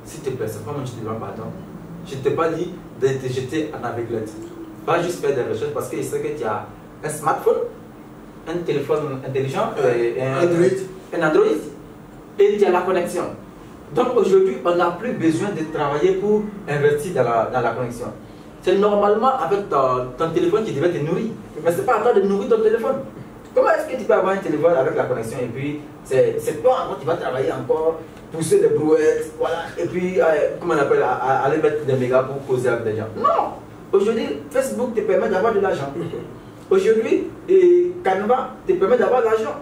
Speaker 2: s'il te plaît, c'est pas moi qui te demande pardon. Je ne t'ai pas dit de te jeter en aveuglette. Pas juste faire des recherches parce que je sais que tu as un smartphone, un téléphone intelligent, un Android, et tu as la connexion. Donc aujourd'hui, on n'a plus besoin de travailler pour investir dans la connexion. C'est normalement avec ton téléphone qui devait te nourrir. Mais ce n'est pas à toi de nourrir ton téléphone. Comment est-ce que tu peux avoir un téléphone avec la connexion et puis c'est toi encore tu vas travailler encore, pousser des brouettes, voilà, et puis comment on appelle, aller mettre des mégas pour causer avec des gens. Non. Aujourd'hui, Facebook te permet d'avoir de l'argent. Aujourd'hui, Canva te permet d'avoir de l'argent.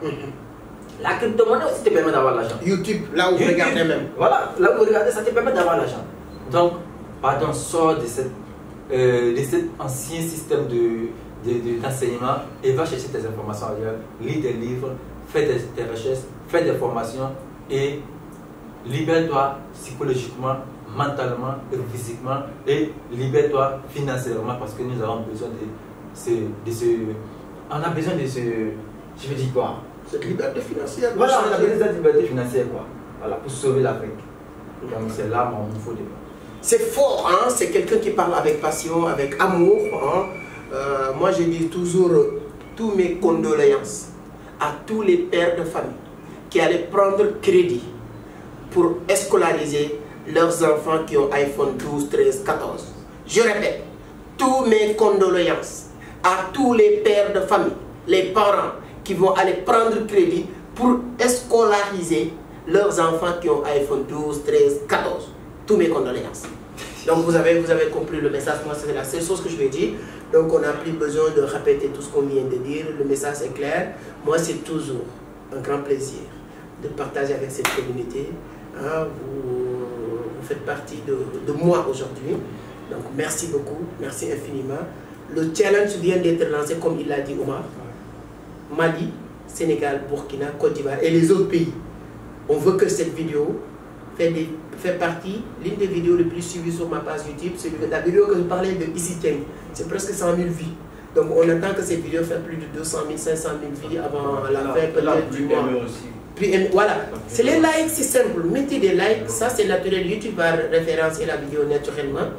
Speaker 2: La crypto-monnaie aussi te permet d'avoir l'argent. YouTube, là où vous regardez même. Voilà, là où vous regardez, ça te permet d'avoir l'argent. Donc, pardon, sors de cet ancien système d'enseignement et va chercher tes informations ailleurs. Lis des livres, fais des recherches, fais des formations et libère-toi psychologiquement, mentalement et physiquement et libère-toi financièrement parce que nous avons besoin on a besoin de ce, je veux dire quoi?
Speaker 1: Cette liberté financière.
Speaker 2: Voilà, on a besoin de cette liberté financière quoi. Voilà, pour sauver l'Afrique. Donc c'est là mon faux débat.
Speaker 1: C'est fort, hein? C'est quelqu'un qui parle avec passion, avec amour. Hein? Moi je dis toujours tous mes condoléances à tous les pères de famille qui allaient prendre crédit pour escolariser leurs enfants qui ont iPhone 12, 13, 14. Je répète, tous mes condoléances à tous les pères de famille, les parents qui vont aller prendre crédit pour escolariser leurs enfants qui ont iPhone 12, 13, 14. Tous mes condoléances. Donc vous avez compris le message, moi c'est la seule chose que je vais dire. Donc on n'a plus besoin de répéter tout ce qu'on vient de dire, le message est clair. Moi c'est toujours un grand plaisir de partager avec cette communauté. Hein, vous faites partie de moi aujourd'hui. Donc merci beaucoup, merci infiniment. Le challenge vient d'être lancé comme il l'a dit Omar. Mali, Sénégal, Burkina, Côte d'Ivoire et les autres pays. On veut que cette vidéo fait partie, l'une des vidéos les plus suivies sur ma page YouTube. C'est la vidéo que je parlais de Easy Tank. C'est presque 100 000 vues. Donc on attend que ces vidéos fassent plus de 200 000, 500 000 vues avant la fin peut-être du mois. Puis voilà, c'est les likes, c'est simple. Mettez des likes, ça c'est naturel. YouTube va référencer la vidéo naturellement.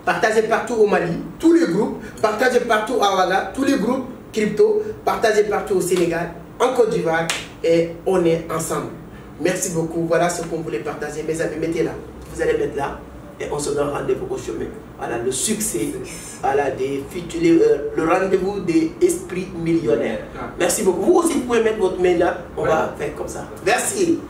Speaker 1: Partagez partout au Mali, tous les groupes. Partagez partout à Ouaga, tous les groupes crypto. Partagez partout au Sénégal, en Côte d'Ivoire. Et on est ensemble. Merci beaucoup. Voilà ce qu'on voulait partager. Mes amis, mettez là. Vous allez mettre là. Et on se donne rendez-vous au chemin. Voilà le succès, voilà, le rendez-vous des esprits millionnaires. Merci beaucoup. Vous aussi, vous pouvez mettre votre mail là. On va faire comme ça. Merci.